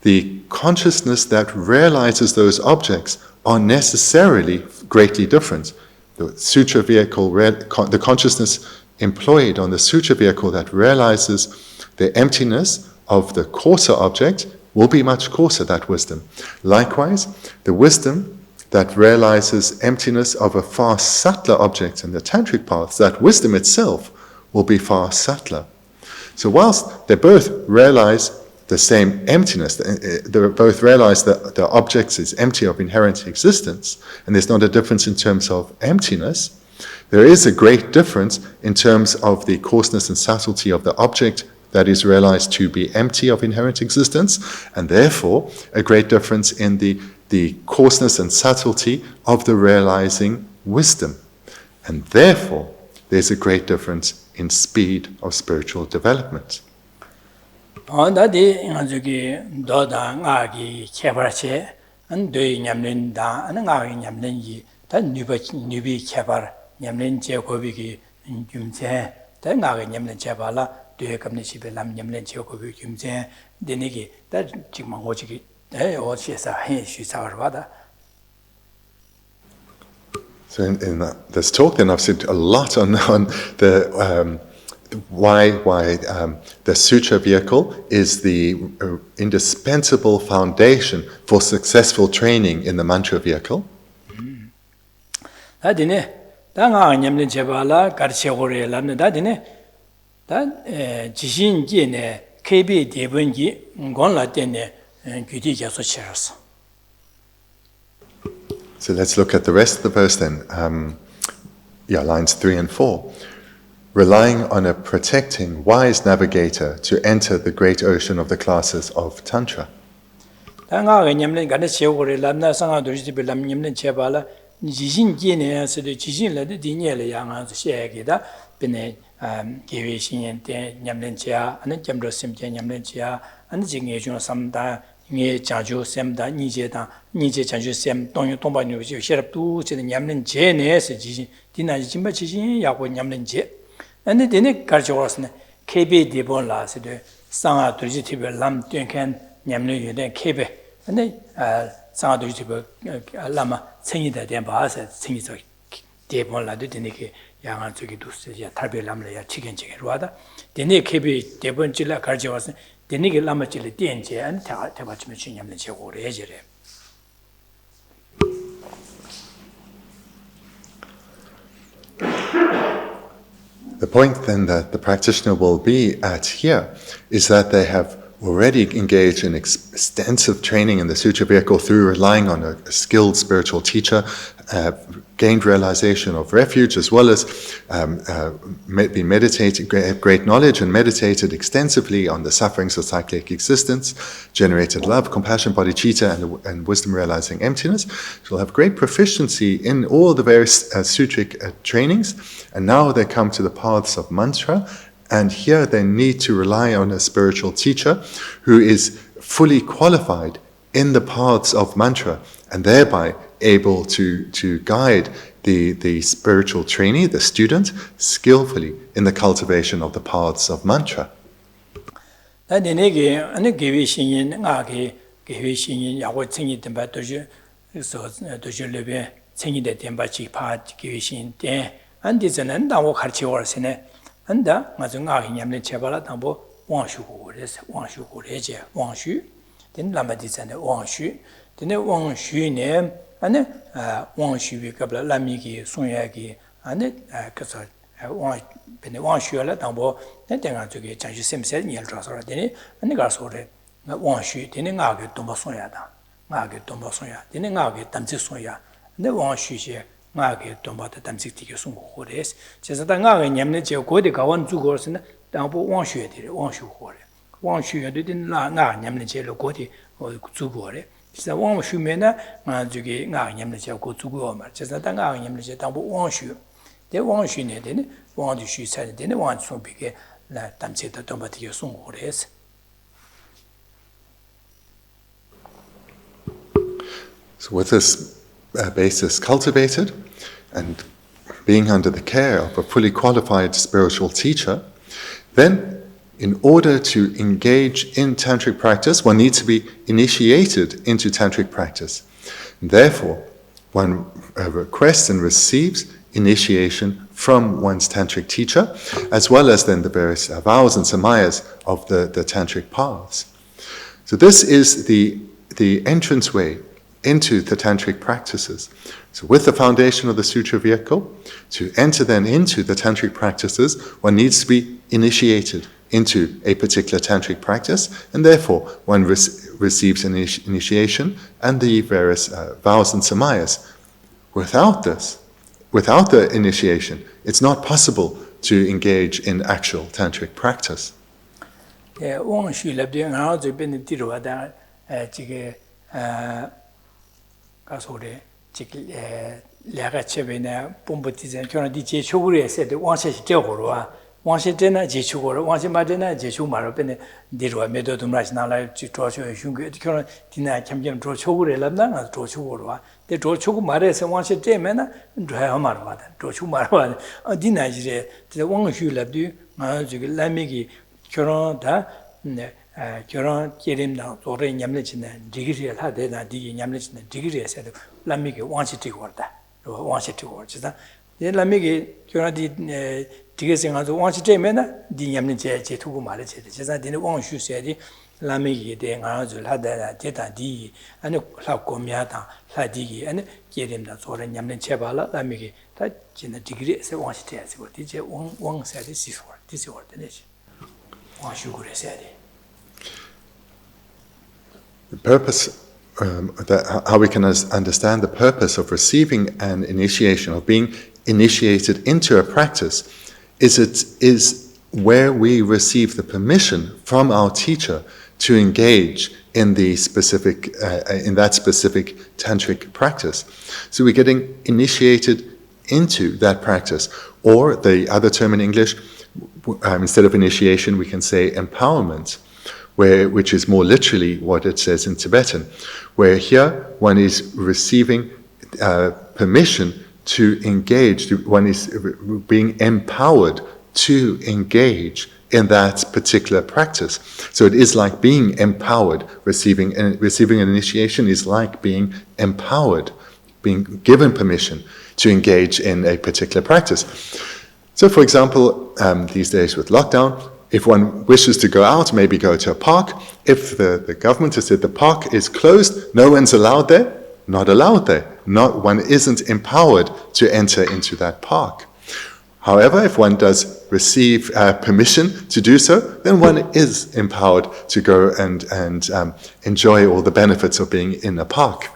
the consciousness that realizes those objects are necessarily greatly different. The sutra vehicle, the consciousness employed on the sutra vehicle that realizes the emptiness of the coarser object will be much coarser, that wisdom. Likewise, the wisdom that realizes emptiness of a far subtler object in the tantric paths, that wisdom itself will be far subtler. So whilst they both realize the same emptiness, they both realize that the object is empty of inherent existence, and there's not a difference in terms of emptiness, there is a great difference in terms of the coarseness and subtlety of the object that is realized to be empty of inherent existence, and therefore a great difference in the coarseness and subtlety of the realizing wisdom. And therefore, there's a great difference in speed of spiritual development. So in this talk, then I've said a lot on the why the sutra vehicle is the indispensable foundation for successful training in the mantra vehicle. 당아 냠는 제발라 가르쳐고래 람다 되네 다 지신기네 KB 대본기 권라 때네 규디 계속 치렀어. So let's look at the rest of the verse then. Lines 3 and 4. Relying on a protecting, wise navigator to enter the great ocean of the classes of Tantra. 당아가 냠는 가르쳐고래 람나 상아 도시비 람 냠는 제발라 지신기네 서도 지신라도 디니엘에 양아서 시에게다 비네 계획신년 때 냠는지야 아는 점로 심제 냠는지야 아는 징에 중 삼다 예 자주 셈다 니제다 니제 자주 셈 동요 동반요 셰럽도 제 냠는제네서 지신 디나지 짐바 지신 야고 냠는제 아니 되네 가르쳐왔으네 KB 디본라스도 상아 도지티베 람 땡캔 냠는 유대 KB 아니 상아 도지티베 라마 생이다 된 바서 생이서 디본라도 되네게 양한 쪽이 두스야 탈벨람래야 치견적에 로하다 데네 케비 대번질라 가르쳐와서 데네게 라마질이 띠엔제 안 대바치면 신념는 제고를 해제래. The point then that the practitioner will be at here is that they have already engaged in extensive training in the sutra vehicle through relying on a skilled spiritual teacher, gained realization of refuge, as well as been meditating, great knowledge and meditated extensively on the sufferings of cyclic existence, generated love, compassion, bodhicitta, and wisdom realizing emptiness. So they'll have great proficiency in all the various sutric trainings, and now they come to the paths of mantra. And here they need to rely on a spiritual teacher who is fully qualified in the paths of mantra and thereby able to guide the spiritual trainee, the student, skillfully in the cultivation of the paths of mantra. 안다 맞은 아기 냠는 제발아 당보 왕슈고래서 왕슈고래제 왕슈 된 라마디산의 왕슈 되네 왕슈네 안에 왕슈비 갑라 라미기 송야기 안에 그래서 왕 베네 왕슈라 당보 내가 저기 자주 셈세 일어서라 되네 안에 가서래 왕슈 되네 아기 돈 송야다 아기 돈 송야 되네 아기 담지 송야 근데 왕슈시 마게 돈바다 담직티게 송고레스 제사다 나가 냠네 제 고디 가원 주고스나 당보 왕슈에들 왕슈고레 왕슈에들 나 냠네 제로 고디 주고레 진짜 왕슈메나 나 저기 나 냠네 제 고 주고 말 제사다 나 냠네 제 당보 왕슈 대 왕슈네 되네 왕주슈 사네 되네 왕송비게 나 담직다 돈바티게 송고레스. So with this basis cultivated and being under the care of a fully qualified spiritual teacher, then in order to engage in tantric practice, one needs to be initiated into tantric practice. Therefore, one requests and receives initiation from one's tantric teacher, as well as then the various vows and samayas of the tantric paths. So this is the entranceway into the tantric practices. So with the foundation of the sutra vehicle, to enter then into the tantric practices, one needs to be initiated into a particular tantric practice, and therefore one receives an initiation and the various vows and samayas. Without this, without the initiation, it's not possible to engage in actual tantric practice. 가서래 지금 내가 처음에는 봄부터 저는 뒤에 초구를 했어도 왕세시 되고로와 왕세때나 제초고로 왕세마데나 제초 말을 빼네 내려와 메도도 말이나라 조초 흉게 저는 디나 점점 조초구를 했나 조초고로와 근데 조초구 말에서 왕세때면은 줘야 말을 받아 조초 말을 받아 디나지래 왕슈랍도 아 저기 라미기 결혼다 네 결혼 기름나 도래 냠내지네 디그리를 하대나 디기 냠내지네 디그리에서 라미게 왕시티고 왔다 왕시티고 진짜 Lamigi, Jonati, Tigging as one Jamena, the Yamniche Tugu Malachi, just I didn't want you said Lamigi, the Angazul had that Teta D, and the Clacomiata, Ladigi, and get him that sort of Yamin Chabala, Lamigi, that in the degree, so one says, what did you one said this is for this is what the nation. One should said it. The purpose, how we can understand the purpose of receiving an initiation, of being initiated into a practice, is where we receive the permission from our teacher to engage in the specific, in that specific tantric practice. So we're getting initiated into that practice, or the other term in English, instead of initiation, we can say empowerment, which is more literally what it says in Tibetan, where here one is receiving permission to engage, one is being empowered to engage in that particular practice. So it is like being empowered. Receiving an initiation is like being empowered, being given permission to engage in a particular practice. So for example, these days with lockdown, if one wishes to go out, maybe go to a park, if the government has said the park is closed, no one's allowed there, not allowed there. One isn't empowered to enter into that park. However, if one does receive permission to do so, then one is empowered to go and enjoy all the benefits of being in a park.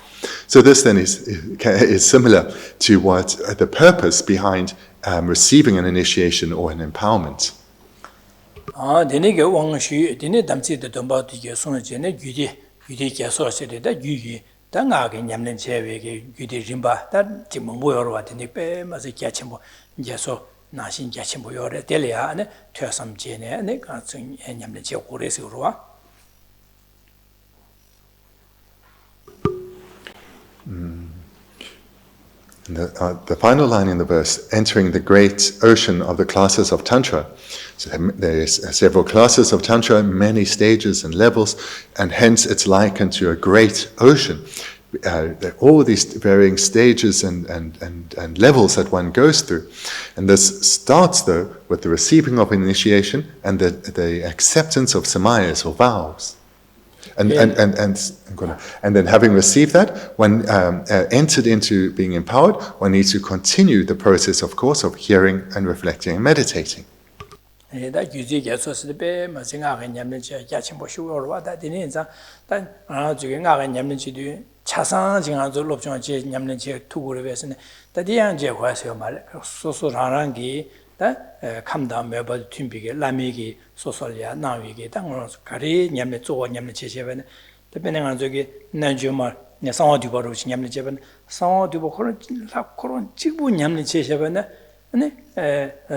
So this then is similar to what the purpose behind receiving an initiation or an empowerment. Dene ge wang shu, dene damzi de domba di ge song jene gyudi ge so se de da gyu da nga ge nyamlen chewe ge gyudi rimba da ji mongbo yor wa dene pe ma se kya chimbo ge so na shin kya chimbo yor de le ya ne thya sam je ne ne ka chung nyamlen che ko re se ro wa. The final line in the verse, entering the great ocean of the classes of Tantra. So there is several classes of Tantra, many stages and levels, and hence it's likened to a great ocean. There are all these varying stages and levels that one goes through. And this starts, though, with the receiving of initiation and the acceptance of samayas or vows. And then having received that, when entered into being empowered, one needs to continue the process, of course, of hearing and reflecting and meditating. Come down, maybe Timbig, Lamigi, Sosolia, Navigi, Tangos, Kari, Yamlet, or Yamlet Cheven, depending on the Najuma, Nasan Dubo, Yamlet Cheven, San Dubo, Coron, Chibu, Yamlet Cheven, and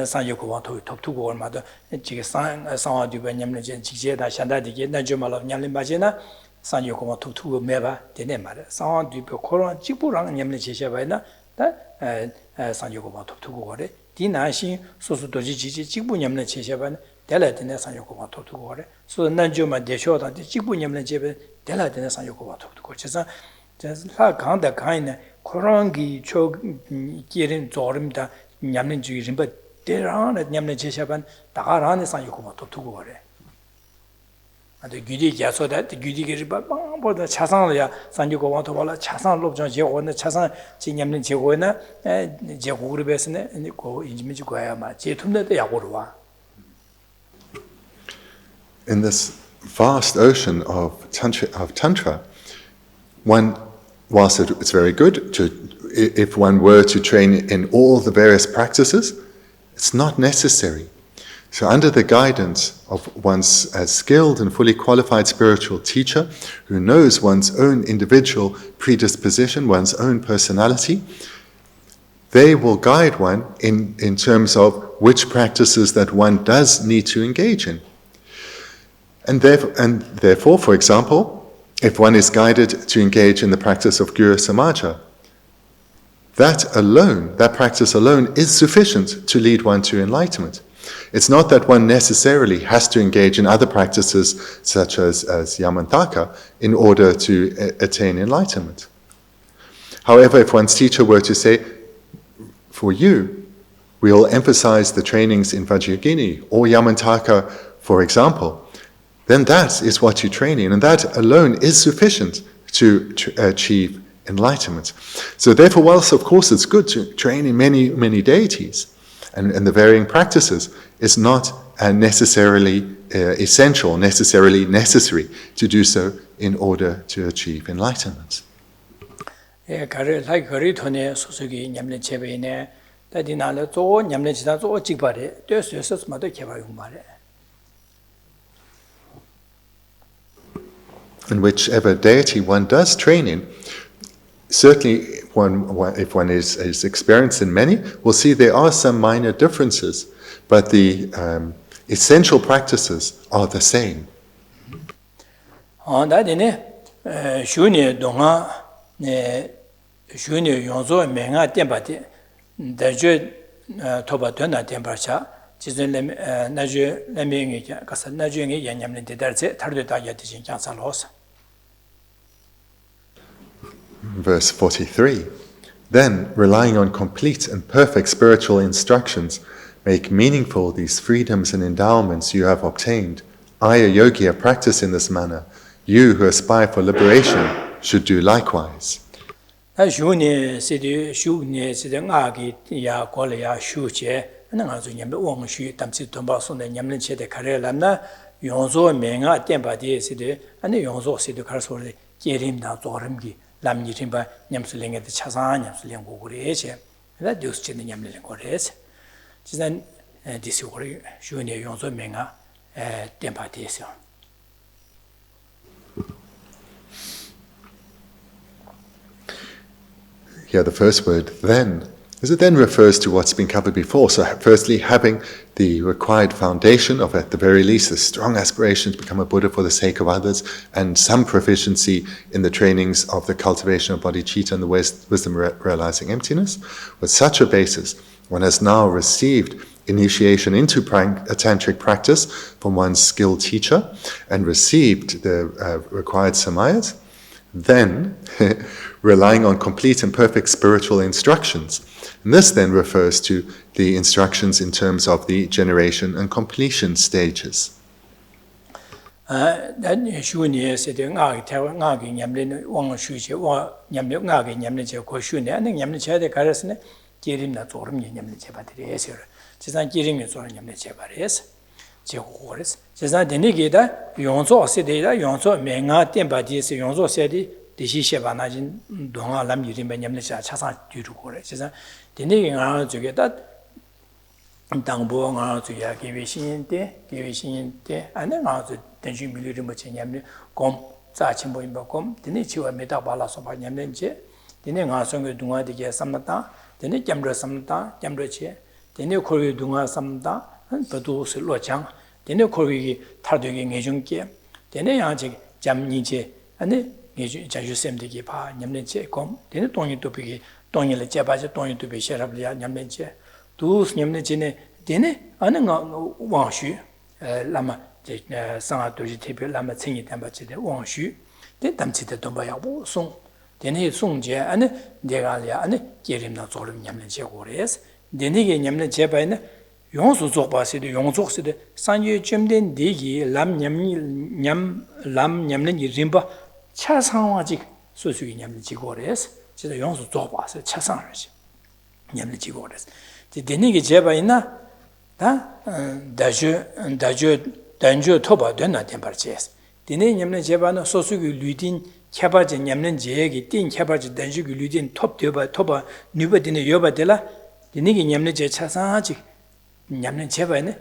San Yoko to talk to one mother, Chigasan, San Dubo, Yamlet, Chigeda, Shandadi, Najuma of Yamlet Majena, San Yoko to two Meva, the name, San Dubo, Coron, Chiburang, Yamlet Chevena, that San Yoko to two. Dinashi, so to Jibuniam Chevan, Della de Nasayoko to Gore, so Nanjuma de Short and the Jibuniam Jebe, Della de Nasayoko to Cochesa, just like the kind Korangi chok Kirin Zorimda, Yamlin Jim, but there are at Yamlin Chesavan, the Aran Sayoko to Gore. And the Gudi, so that the Gudi but the Chasan, San Yoko Watola, Chasan Lobjan Jeon, the Chasan, Chinyam Jeona, Jehuri Besne, and the Go in Mijuayama, Jetunda de Agurwa. In this vast ocean of Tantra, one, whilst it's very good if one were to train in all the various practices, it's not necessary. So under the guidance of one's skilled and fully qualified spiritual teacher, who knows one's own individual predisposition, one's own personality, they will guide one in terms of which practices that one does need to engage in. And therefore, for example, if one is guided to engage in the practice of Guru Samaja, that practice alone is sufficient to lead one to enlightenment. It's not that one necessarily has to engage in other practices such as Yamantaka in order to attain enlightenment. However, if one's teacher were to say, for you, we'll emphasize the trainings in Vajrayogini or Yamantaka, for example, then that is what you train in, and that alone is sufficient to achieve enlightenment. So therefore, whilst of course it's good to train in many, many deities and the varying practices, it's not necessarily essential, necessarily necessary to do so in order to achieve enlightenment. And whichever deity one does train in, certainly if one is experienced in many, we'll see there are some minor differences, but the essential practices are the same. Verse 43. Then, relying on complete and perfect spiritual instructions, make meaningful these freedoms and endowments you have obtained. I, a yogi, have practiced in this manner. You who aspire for liberation should do likewise. Here the first word, then, as it then refers to what's been covered before. So firstly, having the required foundation of, at the very least, a strong aspiration to become a Buddha for the sake of others, and some proficiency in the trainings of the cultivation of bodhicitta and the wisdom realizing emptiness. With such a basis, one has now received initiation into a tantric practice from one's skilled teacher and received the required samayas. Then, relying on complete and perfect spiritual instructions. And this then refers to the instructions in terms of the generation and completion stages. Lama Tsongkhapa Lama Tsongkhapa then Tamchita Dombayabu song. Then he sung je and Degalia and Gerim Zorum Yamlen Chegores. Then he Yamlen Chepain, Yonsu Zopasi, Yonsoxid, Sanye Chimden Digi, Lam Yamlen Rimba, Chasangwajik, Susu Yamlen Chigores, to the Yonsu Zopas, Chasangaj Yamlen Chigores. The Denigi Chepaina, Danjo Toba, Dona Temperches. The name Yamlen Chebano, Sosugu Lutin, Cabaj and Yamlen Jeg, Tin Cabaj, Danjugu Lutin, Top Toba, Nuba Dina Yoba Della, the Nigi Yamlen Chasaji, Yamlen Chebane,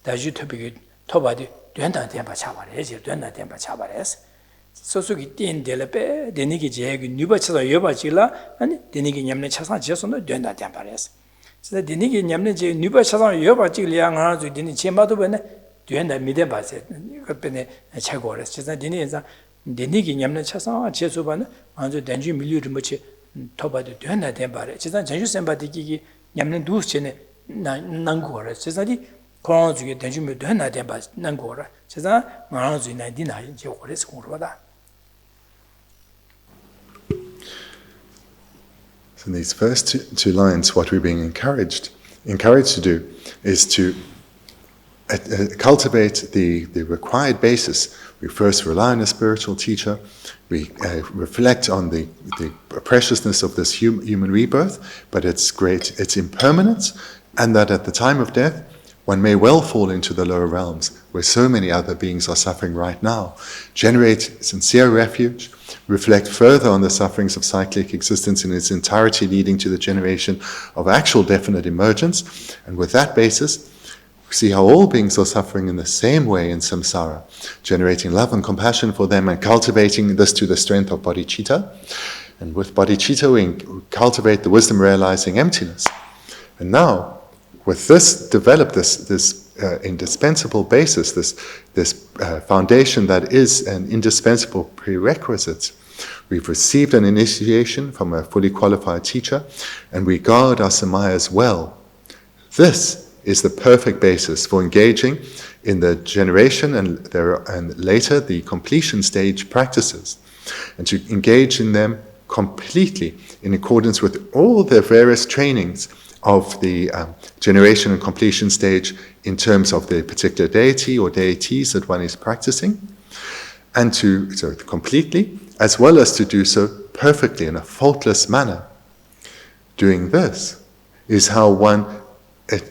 Daju Topic, Toba, Dunda Tempa Chavares, Dunda Tempa Chavares. Sosugi Tin Delape, the Nigi Jeg, Nuba Chasa Yoba Chilla, and the Nigi Yamlen Chasa Jason, Dunda Tempares. So the Nigi Yamlen Nuba Chasa Yoba Chilla, the Chemado. Duenda mideba se kapene chagores chesa dineza denigi nyamna chasa chesobana anjo danju milyu rimboche toba de duenda dembare chesa janju sembadiki nyamna dus chene nangora chesa di koranju ge danju me duenda demba nangora chesa maranju na dina je gores kurwada. So in these first two lines, what we're being encouraged to do is to cultivate the required basis. We first rely on a spiritual teacher. We reflect on the preciousness of this human rebirth, but its impermanence, and that at the time of death, one may well fall into the lower realms, where so many other beings are suffering right now. Generate sincere refuge, reflect further on the sufferings of cyclic existence in its entirety, leading to the generation of actual definite emergence, and with that basis, see how all beings are suffering in the same way in samsara, generating love and compassion for them and cultivating this to the strength of bodhicitta. And with bodhicitta, we cultivate the wisdom realizing emptiness. And now, with this, develop this indispensable basis, this foundation that is an indispensable prerequisite. We've received an initiation from a fully qualified teacher, and we guard our samayas well. This is the perfect basis for engaging in the generation and later the completion stage practices, and to engage in them completely in accordance with all the various trainings of the generation and completion stage in terms of the particular deity or deities that one is practicing, and completely, as well as to do so perfectly in a faultless manner. Doing this is how one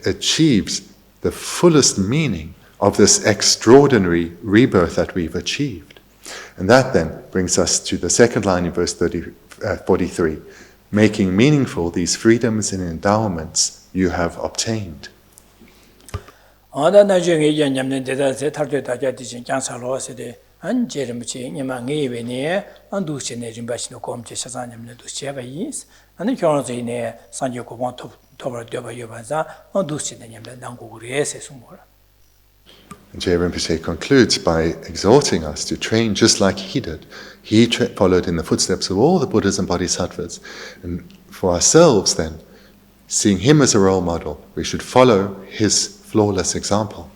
achieves the fullest meaning of this extraordinary rebirth that we've achieved. And that then brings us to the second line in verse 43, making meaningful these freedoms and endowments you have obtained. And Geshe Rinpoche concludes by exhorting us to train just like he did. He followed in the footsteps of all the Buddhas and Bodhisattvas. And for ourselves then, seeing him as a role model, we should follow his flawless example.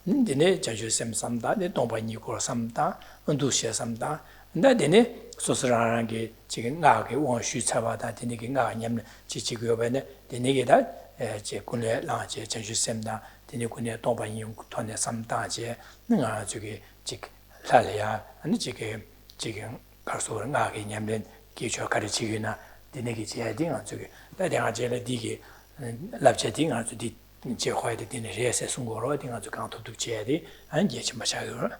Dine Jaju Sem Samda, the Tomba Nikor Samda, Undusia Samda, and that dine Sosarangi, Chicken Nagi, one shoot Savada, Diniginga, Yam, Chichigobene, Dinigida, Jekune, Lange, Jaju Semda, Dinikune, Tomba Yum, Tone Samda, Ninga Jugi, Chik Lalia, and the chicken Carso Nagi, Yamden, Kicho Karichigina, Dinigi Dinga Jugi, that they are jelly digi, Lapcheting to the Jehoid in the Res Sungoro, to count to Chedi, and Yechmachagur,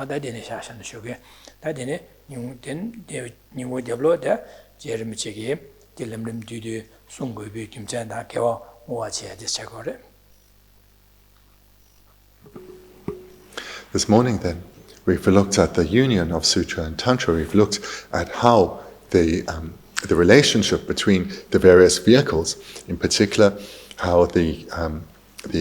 that in a Shashan sugar, that in it, you then you would develop that Jeremy Chigi, Dilemrim Dudu, Sungu, Kim Janda, Kewa, watch this Chagore. This morning, then, we've looked at the union of Sutra and Tantra. We've looked at how the relationship between the various vehicles, in particular, how the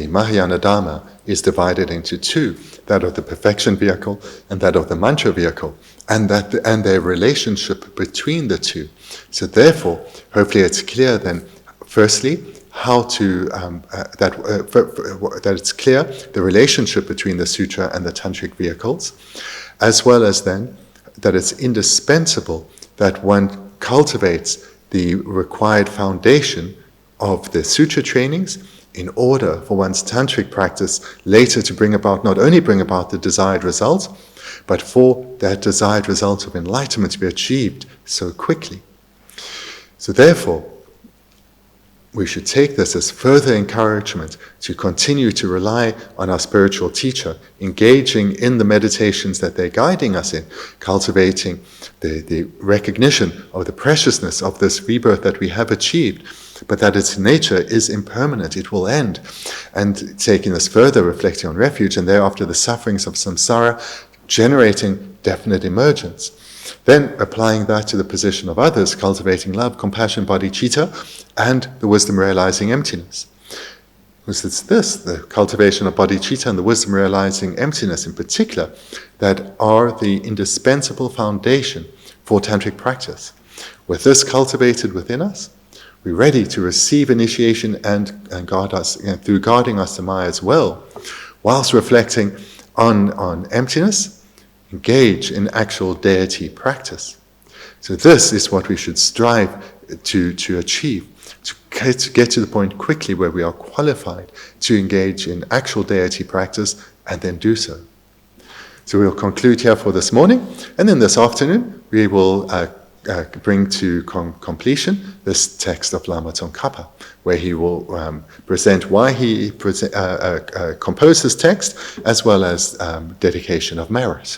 Mahayana Dharma is divided into two, that of the perfection vehicle and that of the mantra vehicle, and their relationship between the two. So therefore, hopefully it's clear then, firstly, how to that it's clear the relationship between the sutra and the tantric vehicles, as well as then that it's indispensable that one cultivates the required foundation of the sutra trainings in order for one's tantric practice later to not only bring about the desired result, but for that desired result of enlightenment to be achieved so quickly. So therefore, we should take this as further encouragement to continue to rely on our spiritual teacher, engaging in the meditations that they're guiding us in, cultivating the recognition of the preciousness of this rebirth that we have achieved, but that its nature is impermanent, it will end. And taking this further, reflecting on refuge, and thereafter the sufferings of samsara, generating definite emergence. Then applying that to the position of others, cultivating love, compassion, bodhicitta, and the wisdom realizing emptiness. Because it's this, the cultivation of bodhicitta and the wisdom realizing emptiness in particular, that are the indispensable foundation for tantric practice. With this cultivated within us, we're ready to receive initiation and guard us, through guarding our samaya as well, whilst reflecting on emptiness, engage in actual deity practice. So this is what we should strive to achieve, to get to the point quickly where we are qualified to engage in actual deity practice and then do so. So we'll conclude here for this morning, and then this afternoon we will bring to completion this text of Lama Tsongkhapa, where he will present why he composed this text, as well as dedication of merit.